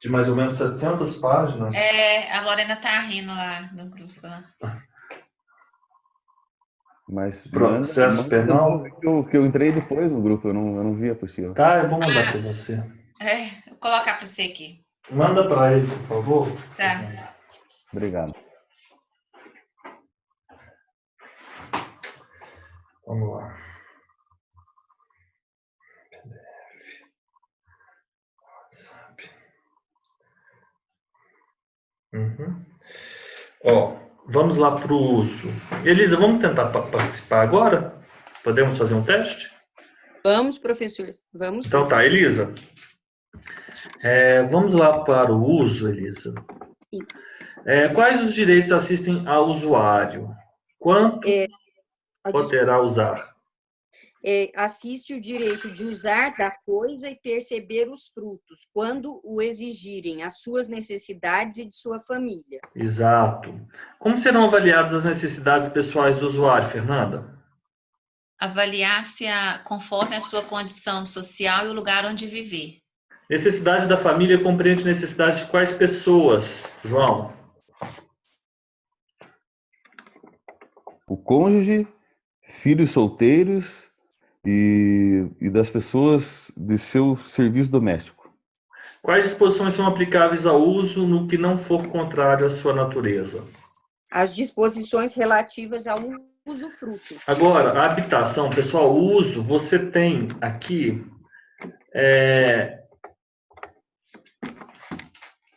Speaker 3: de mais ou menos 700 páginas.
Speaker 2: A Lorena tá rindo lá no grupo. Lá.
Speaker 4: Mas
Speaker 3: Processo
Speaker 4: manda
Speaker 3: penal?
Speaker 4: que eu entrei depois no grupo, eu não vi a apostila.
Speaker 3: Tá, eu vou mandar para você.
Speaker 2: Vou colocar para você aqui.
Speaker 3: Manda para ele, por favor.
Speaker 2: Tá.
Speaker 4: Obrigado.
Speaker 3: Vamos lá. WhatsApp. Ó, vamos lá para o uso. Elisa, vamos tentar participar agora? Podemos fazer um teste?
Speaker 5: Vamos, professor. Vamos sim.
Speaker 3: Então tá, Elisa. Vamos lá para o uso, Elisa.
Speaker 5: Sim.
Speaker 3: Quais os direitos assistem ao usuário? Quanto poderá usar?
Speaker 5: Assiste o direito de usar da coisa e perceber os frutos, quando o exigirem, as suas necessidades e de sua família.
Speaker 3: Exato. Como serão avaliadas as necessidades pessoais do usuário, Fernanda?
Speaker 2: Avaliar-se conforme a sua condição social e o lugar onde viver.
Speaker 3: Necessidade da família compreende necessidade de quais pessoas, João?
Speaker 4: O cônjuge, filhos solteiros e das pessoas de seu serviço doméstico.
Speaker 3: Quais disposições são aplicáveis ao uso no que não for contrário à sua natureza?
Speaker 5: As disposições relativas ao usufruto.
Speaker 3: Agora, a habitação, pessoal, o uso, você tem aqui...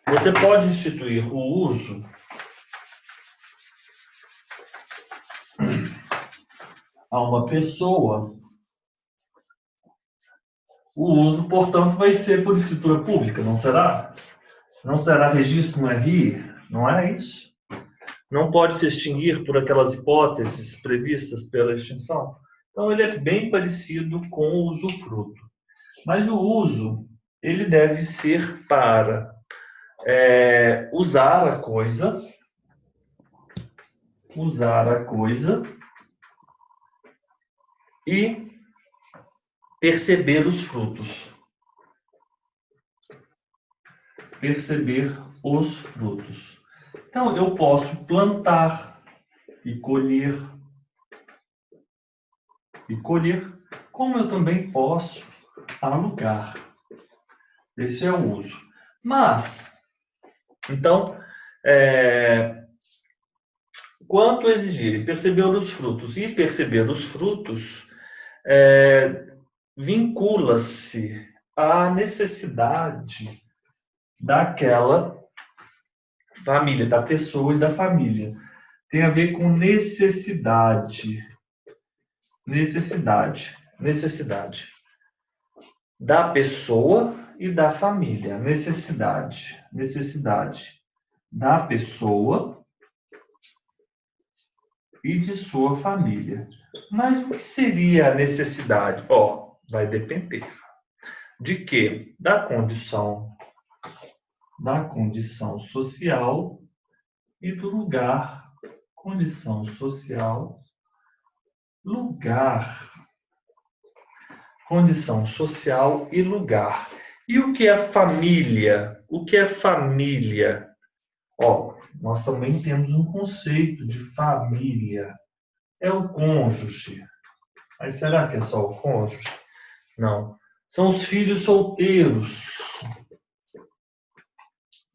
Speaker 3: Você pode instituir o uso a uma pessoa. O uso, portanto, vai ser por escritura pública, não será? Não será registro no RI? Não é isso? Não pode se extinguir por aquelas hipóteses previstas pela extinção? Então, ele é bem parecido com o usufruto. Mas o uso, ele deve ser para usar a coisa e perceber os frutos. Perceber os frutos. Então, eu posso plantar e colher, como eu também posso alugar. Esse é o uso. Mas, então, quanto exigir perceber os frutos e perceber os frutos vincula-se à necessidade daquela família, da pessoa e da família. Tem a ver com necessidade. Necessidade da pessoa e da família. Necessidade da pessoa e de sua família. Mas o que seria a necessidade? Vai depender de quê? Da condição social e do lugar. Condição social, lugar. Condição social e lugar. E o que é família? O que é família? Nós também temos um conceito de família. É o cônjuge. Mas será que é só o cônjuge? Não. São os filhos solteiros.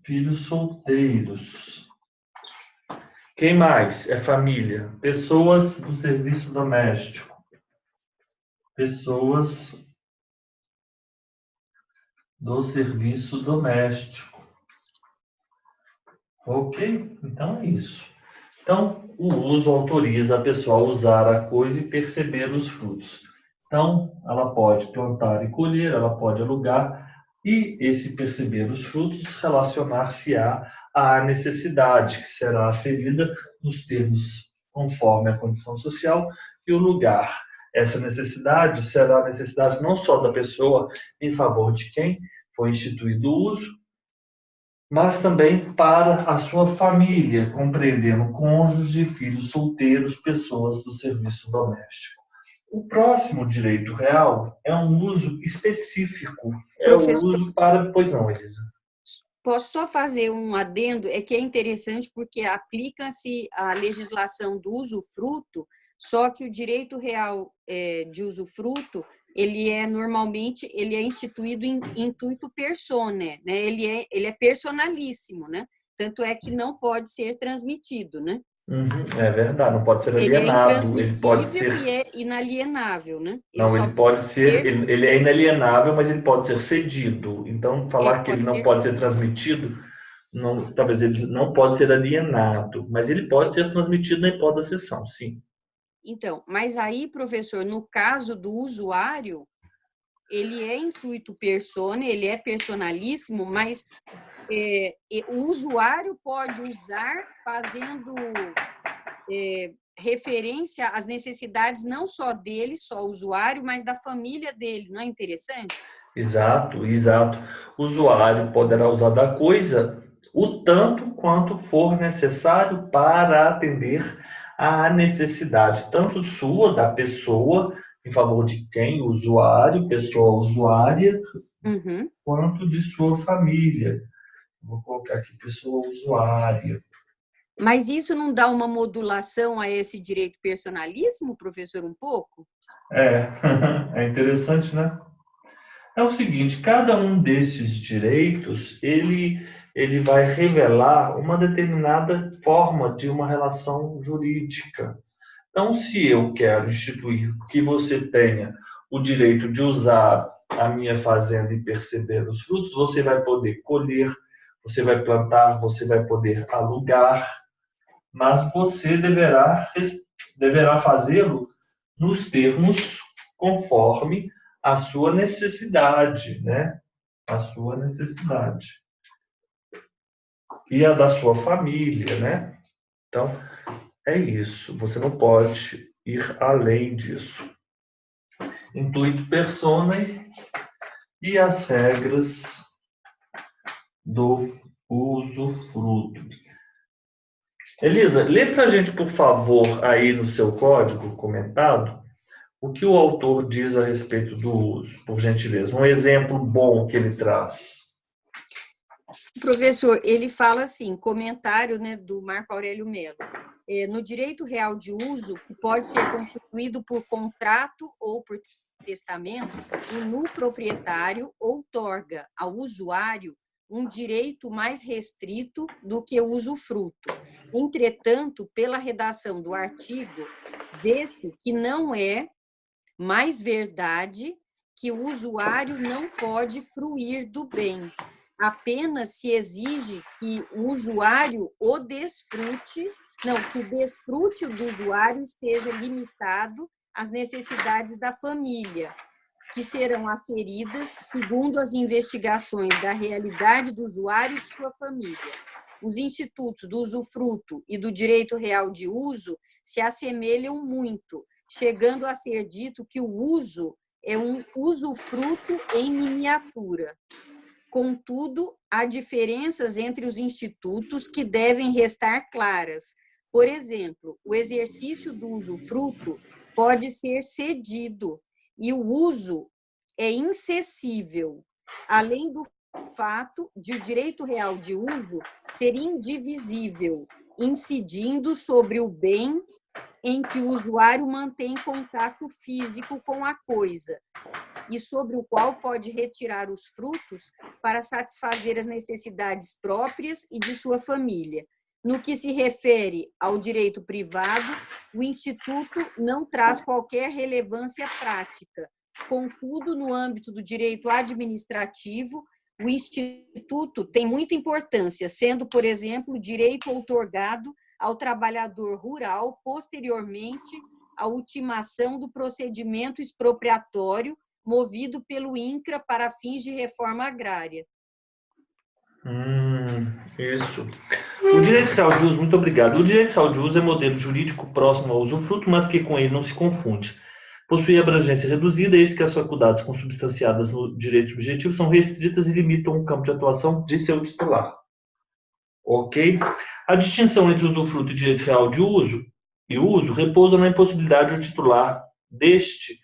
Speaker 3: Filhos solteiros. Quem mais é família? Pessoas do serviço doméstico. Pessoas do serviço doméstico. Ok? Então é isso. Então, o uso autoriza a pessoa a usar a coisa e perceber os frutos. Então, ela pode plantar e colher, ela pode alugar, e esse perceber os frutos relacionar-se-á à necessidade, que será aferida nos termos conforme a condição social e o lugar. Essa necessidade será a necessidade não só da pessoa em favor de quem? foi instituído o uso, mas também para a sua família, compreendendo cônjuge, filhos solteiros, pessoas do serviço doméstico. O próximo direito real é um uso específico, é o
Speaker 5: Professor,
Speaker 3: uso para... Pois não, Elisa.
Speaker 5: posso só fazer um adendo? É que é interessante porque aplica-se a legislação do usufruto, só que o direito real de usufruto, normalmente ele é instituído em intuito personae, né? Ele é personalíssimo, né? Tanto é que não pode ser transmitido, né?
Speaker 3: É verdade, não pode ser
Speaker 5: Ele é
Speaker 3: alienado, ele pode
Speaker 5: intransmissível
Speaker 3: ser...
Speaker 5: e é inalienável, né? Ele
Speaker 3: Não,
Speaker 5: só
Speaker 3: ele pode
Speaker 5: pode
Speaker 3: ser,
Speaker 5: ser,
Speaker 3: ele é inalienável, mas ele pode ser cedido. Então, falar que ele
Speaker 5: pode
Speaker 3: não
Speaker 5: ser,
Speaker 3: pode ser transmitido, não, talvez ele não pode ser alienado, mas ele pode
Speaker 5: não.
Speaker 3: ser transmitido na hipótese da cessão, sim.
Speaker 5: Então, mas aí, professor, no caso do usuário, ele é intuito personae, ele é personalíssimo, mas o usuário pode usar fazendo referência às necessidades não só dele, só usuário, mas da família dele. Não é interessante?
Speaker 3: Exato, exato. O usuário poderá usar da coisa o tanto quanto for necessário para atender à necessidade, tanto sua, da pessoa, em favor de quem? Usuário, pessoa usuária,
Speaker 5: Uhum.
Speaker 3: quanto de sua família. Vou colocar aqui pessoa usuária.
Speaker 5: Mas isso não dá uma modulação a esse direito personalismo, professor, um pouco?
Speaker 3: É, é interessante, né? É o seguinte, cada um desses direitos, ele vai revelar uma determinada forma de uma relação jurídica. Então, se eu quero instituir que você tenha o direito de usar a minha fazenda e perceber os frutos, você vai poder colher, você vai plantar, você vai poder alugar, mas você deverá fazê-lo nos termos conforme a sua necessidade, né? A sua necessidade. E a da sua família, né? Então, é isso. Você não pode ir além disso. Intuito personae e as regras do usufruto. Elisa, lê para a gente, por favor, aí no seu código comentado, o que o autor diz a respeito do uso, por gentileza. Um exemplo bom que ele traz.
Speaker 5: Professor, ele fala assim, comentário, né, do Marco Aurélio Melo. No direito real de uso, que pode ser constituído por contrato ou por testamento, o nu proprietário outorga ao usuário um direito mais restrito do que o usufruto. Entretanto, pela redação do artigo, vê-se que não é mais verdade que o usuário não pode fruir do bem. Apenas se exige que o usuário o desfrute, que o desfrute do usuário esteja limitado às necessidades da família, que serão aferidas segundo as investigações da realidade do usuário e de sua família. Os institutos do usufruto e do direito real de uso se assemelham muito, chegando a ser dito que o uso é um usufruto em miniatura. Contudo, há diferenças entre os institutos que devem restar claras. Por exemplo, o exercício do usufruto pode ser cedido e o uso é incessível, além do fato de o direito real de uso ser indivisível, incidindo sobre o bem em que o usuário mantém contato físico com a coisa e sobre o qual pode retirar os frutos para satisfazer as necessidades próprias e de sua família. No que se refere ao direito privado, o Instituto não traz qualquer relevância prática. Contudo, no âmbito do direito administrativo, o Instituto tem muita importância, sendo, por exemplo, o direito outorgado ao trabalhador rural posteriormente à ultimação do procedimento expropriatório movido pelo INCRA para fins de reforma agrária.
Speaker 3: Isso. O direito real de uso, muito obrigado. O direito real de uso é modelo jurídico próximo ao usufruto, mas que com ele não se confunde. Possui abrangência reduzida, eis que as faculdades consubstanciadas no direito subjetivo são restritas e limitam o campo de atuação de seu titular. Ok? A distinção entre usufruto e direito real de uso e uso repousa na impossibilidade do titular deste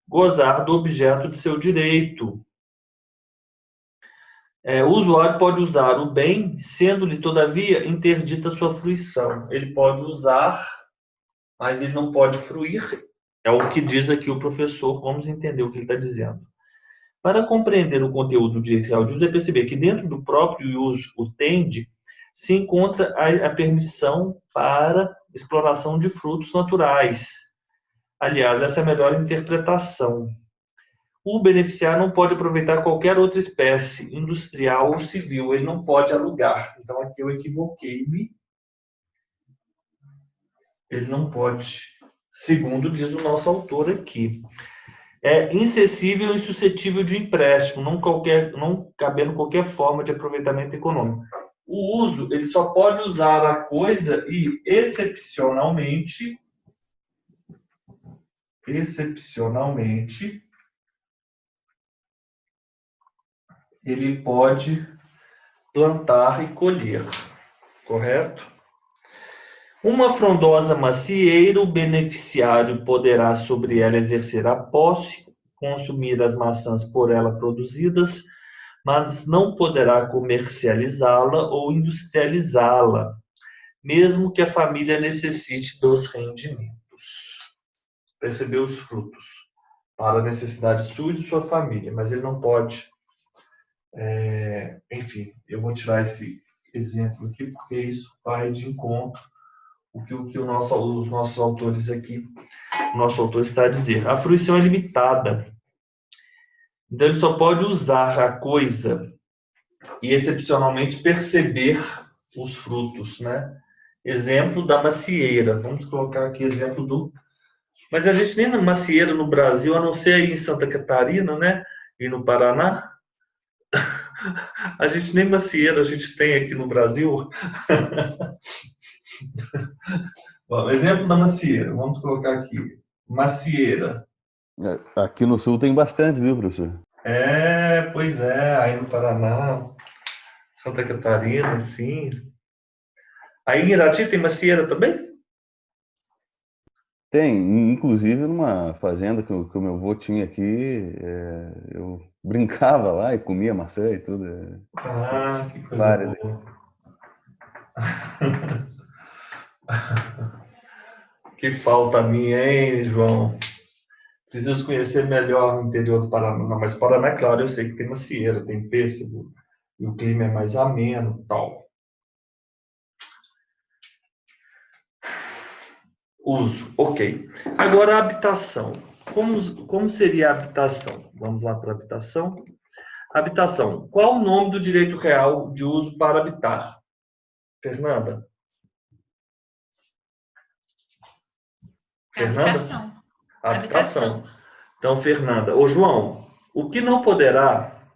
Speaker 3: gozar do objeto de seu direito. O usuário pode usar o bem, sendo-lhe, todavia, interdita sua fruição. Ele pode usar, mas ele não pode fruir. É o que diz aqui o professor. Vamos entender o que ele está dizendo. Para compreender o conteúdo do direito real de uso, é perceber que dentro do próprio uso utende se encontra a permissão para exploração de frutos naturais. Aliás, essa é a melhor interpretação. O beneficiário não pode aproveitar qualquer outra espécie, industrial ou civil. Ele não pode alugar. Então, aqui eu equivoquei-me. Ele não pode, segundo diz o nosso autor aqui. É incessível e suscetível de empréstimo, não cabendo qualquer forma de aproveitamento econômico. O uso, ele só pode usar a coisa e, excepcionalmente, ele pode plantar e colher, correto? Uma frondosa macieira, o beneficiário poderá sobre ela exercer a posse, consumir as maçãs por ela produzidas, mas não poderá comercializá-la ou industrializá-la, mesmo que a família necessite dos rendimentos. Percebeu os frutos para a necessidade sua e de sua família, mas ele não pode. Enfim, eu vou tirar esse exemplo aqui, porque isso vai de encontro o que os nossos autores aqui, o nosso autor está a dizer. A fruição é limitada. Então, ele só pode usar a coisa e, excepcionalmente, perceber os frutos, né? Exemplo da macieira. Vamos colocar aqui exemplo do... Mas a gente nem na macieira no Brasil, a não ser aí em Santa Catarina, né? E no Paraná. A gente nem macieira a gente tem aqui no Brasil. Bom, exemplo da macieira. Vamos colocar aqui. Macieira.
Speaker 4: Aqui no sul tem bastante, viu, professor?
Speaker 3: Pois é. Aí no Paraná, Santa Catarina, sim. Aí em Irati tem macieira também?
Speaker 4: Tem, inclusive numa fazenda que o meu avô tinha aqui, eu brincava lá e comia maçã e tudo.
Speaker 3: Que coisa boa. Que falta a minha, hein, João? Preciso conhecer melhor o interior do Paraná. Não, mas Paraná, claro, eu sei que tem macieira, tem pêssego, e o clima é mais ameno e tal. Uso, ok. Agora a habitação. Como seria a habitação? Vamos lá para a habitação. Habitação. Qual o nome do direito real de uso para habitar? Fernanda?
Speaker 2: Habitação.
Speaker 3: Habitação. Então, Fernanda. Ô, João, o que não poderá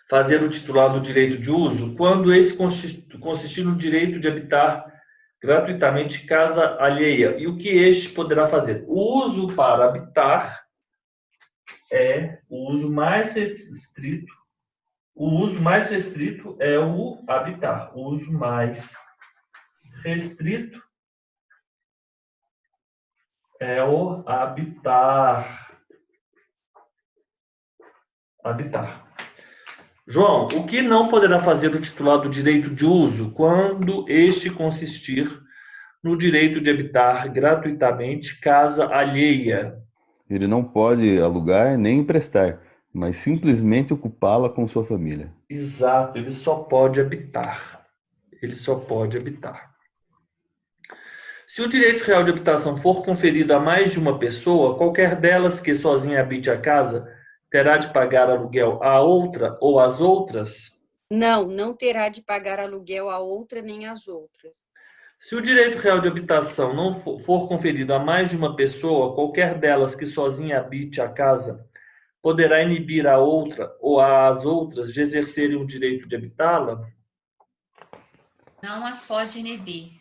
Speaker 3: fazer o titular do direito de uso quando esse consistir no direito de habitar gratuitamente casa alheia? E o que este poderá fazer? O uso para habitar é o uso mais restrito. O uso mais restrito é o habitar. O uso mais restrito é o habitar. Habitar. João, o que não poderá fazer o titular do direito de uso quando este consistir no direito de habitar gratuitamente casa alheia?
Speaker 4: Ele não pode alugar nem emprestar, mas simplesmente ocupá-la com sua família.
Speaker 3: Exato, ele só pode habitar. Ele só pode habitar. Se o direito real de habitação for conferido a mais de uma pessoa, qualquer delas que sozinha habite a casa terá de pagar aluguel à outra ou às outras?
Speaker 5: Não, não terá de pagar aluguel a outra nem às outras.
Speaker 3: Se o direito real de habitação não for conferido a mais de uma pessoa, qualquer delas que sozinha habite a casa poderá inibir a outra ou às outras de exercerem o direito de habitá-la?
Speaker 2: Não as pode inibir.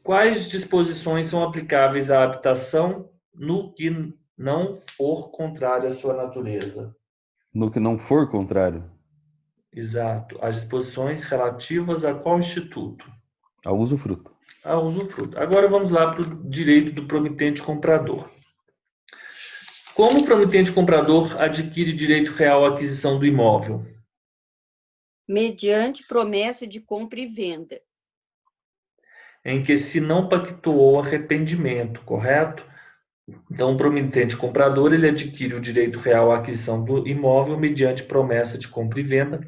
Speaker 3: Quais disposições são aplicáveis à habitação no que não for contrário à sua natureza.
Speaker 4: No que não for contrário
Speaker 3: Exato. As disposições relativas a qual instituto?
Speaker 4: ao usufruto.
Speaker 3: Ao usufruto. Agora vamos lá para o direito do promitente comprador. Como o promitente comprador adquire direito real à aquisição do imóvel?
Speaker 5: Mediante promessa de compra e venda.
Speaker 3: Em que se não pactuou arrependimento, correto? Então, o promitente comprador ele adquire o direito real à aquisição do imóvel mediante promessa de compra e venda,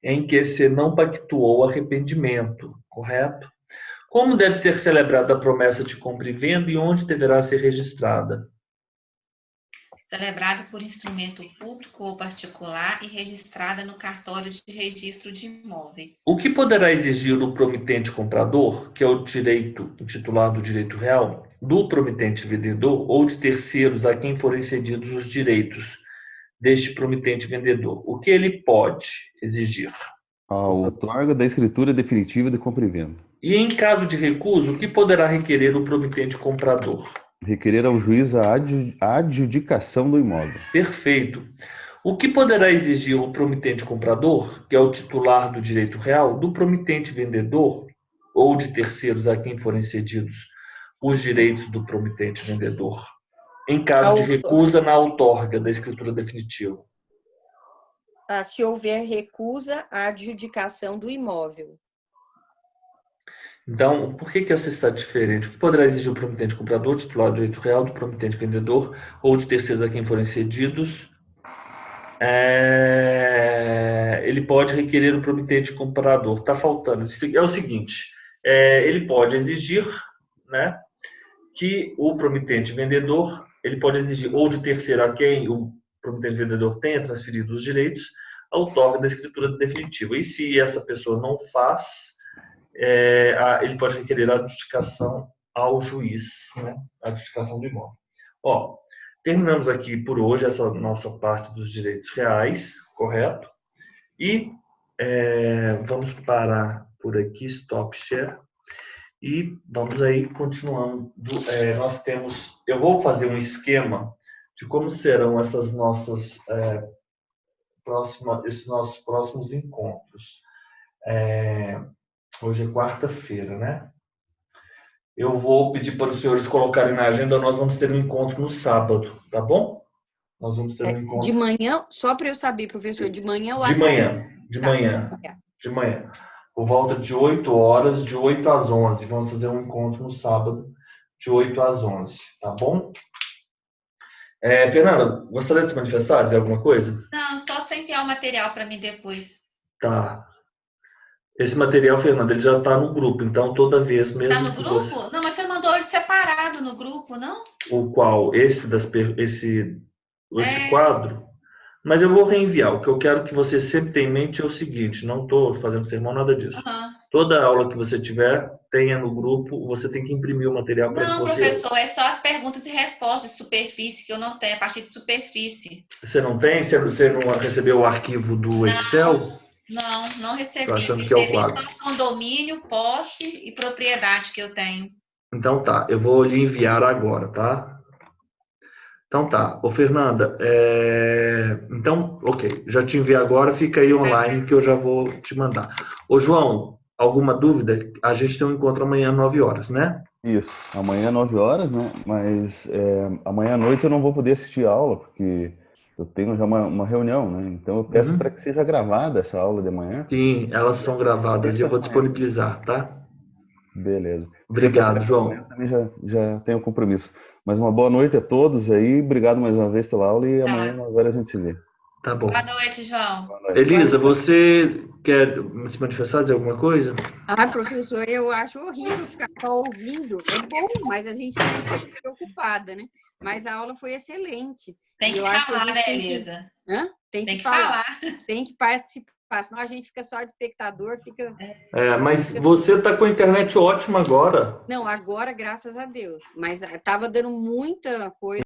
Speaker 3: em que se não pactuou arrependimento, correto? Como deve ser celebrada a promessa de compra e venda e onde deverá ser registrada?
Speaker 2: Celebrada por instrumento público ou particular e registrada no cartório de registro de imóveis.
Speaker 3: O que poderá exigir o promitente comprador, que é o titular do direito real, do promitente vendedor ou de terceiros a quem forem cedidos os direitos deste promitente vendedor? O que ele pode exigir?
Speaker 4: A outorga da escritura definitiva de compra e venda.
Speaker 3: E em caso de recuso, o que poderá requerer o promitente comprador?
Speaker 4: Requerer ao juiz a adjudicação do imóvel.
Speaker 3: Perfeito. O que poderá exigir o promitente comprador, que é o titular do direito real, do promitente vendedor ou de terceiros a quem forem cedidos os direitos do promitente vendedor, em caso de recusa na outorga da escritura definitiva?
Speaker 5: Se houver recusa, a adjudicação do imóvel.
Speaker 3: Então, por que essa está diferente? O que poderá exigir o promitente comprador, titular do direito real, do promitente vendedor ou de terceiros a quem forem cedidos? Ele pode requerer o promitente comprador. Está faltando. É o seguinte, ele pode exigir, né, que o promitente vendedor, ele pode exigir ou de terceiro a quem o promitente vendedor tenha transferido os direitos, a outorga da escritura definitiva. E se essa pessoa não faz, ele pode requerer a adjudicação ao juiz, né, a adjudicação do imóvel. Terminamos aqui por hoje essa nossa parte dos direitos reais, correto? E vamos parar por aqui, stop share. E vamos aí continuando. Eu vou fazer um esquema de como serão esses nossos próximos encontros. Hoje é quarta-feira, né? Eu vou pedir para os senhores colocarem na agenda, nós vamos ter um encontro no sábado, tá bom? Nós vamos ter um encontro.
Speaker 5: De manhã, só para eu saber, professor, de manhã ou à
Speaker 3: tarde? De manhã. Por volta de 8 horas, de 8 às 11. Vamos fazer um encontro no sábado, de 8 às 11, tá bom? Fernanda, gostaria de se manifestar, dizer alguma coisa?
Speaker 2: Não, só você enviar o material para mim depois.
Speaker 3: Tá. Esse material, Fernanda, ele já está no grupo, então toda vez mesmo.
Speaker 2: Está no grupo? Não, mas você mandou ele separado no grupo, não?
Speaker 3: O qual? Esse quadro? Mas eu vou reenviar. O que eu quero que você sempre tenha em mente é o seguinte: não estou fazendo sermão, nada disso. Toda aula que você tiver, tenha no grupo, você tem que imprimir o material para que você... Não,
Speaker 2: professor, é só as perguntas e respostas de superfície que eu não tenho, a partir de superfície.
Speaker 3: Você não tem? Você não recebeu o arquivo do Excel?
Speaker 2: Não recebi.
Speaker 3: Tô achando que é o quadro.
Speaker 2: Só condomínio, posse e propriedade que eu tenho.
Speaker 3: Então tá, eu vou lhe enviar agora, tá? Então tá. Ô, Fernanda, então, ok, já te enviei agora, fica aí online que eu já vou te mandar. Ô, João, alguma dúvida? A gente tem um encontro amanhã às 9 horas, né?
Speaker 4: Isso, amanhã às 9 horas, né? Mas amanhã à noite eu não vou poder assistir a aula, porque eu tenho já uma reunião, né? Então eu peço para que seja gravada essa aula de manhã.
Speaker 3: Sim, elas são gravadas e eu vou disponibilizar, tá?
Speaker 4: Beleza.
Speaker 3: Obrigado, João.
Speaker 4: Eu também já tenho compromisso. Mas uma boa noite a todos aí. Obrigado mais uma vez pela aula e amanhã agora a gente se vê.
Speaker 3: Tá bom.
Speaker 2: Boa noite, João.
Speaker 4: Boa noite.
Speaker 3: Elisa, você quer se manifestar, dizer alguma coisa?
Speaker 5: Professor, eu acho horrível ficar só ouvindo. É bom, mas a gente também fica preocupada, né? Mas a aula foi excelente.
Speaker 2: Tem que falar, né, Elisa?
Speaker 5: Tem que falar. Tem que participar. Senão a gente fica só de espectador, fica...
Speaker 3: Mas você está com a internet ótima agora.
Speaker 5: Não, agora, graças a Deus. Mas estava dando muita coisa.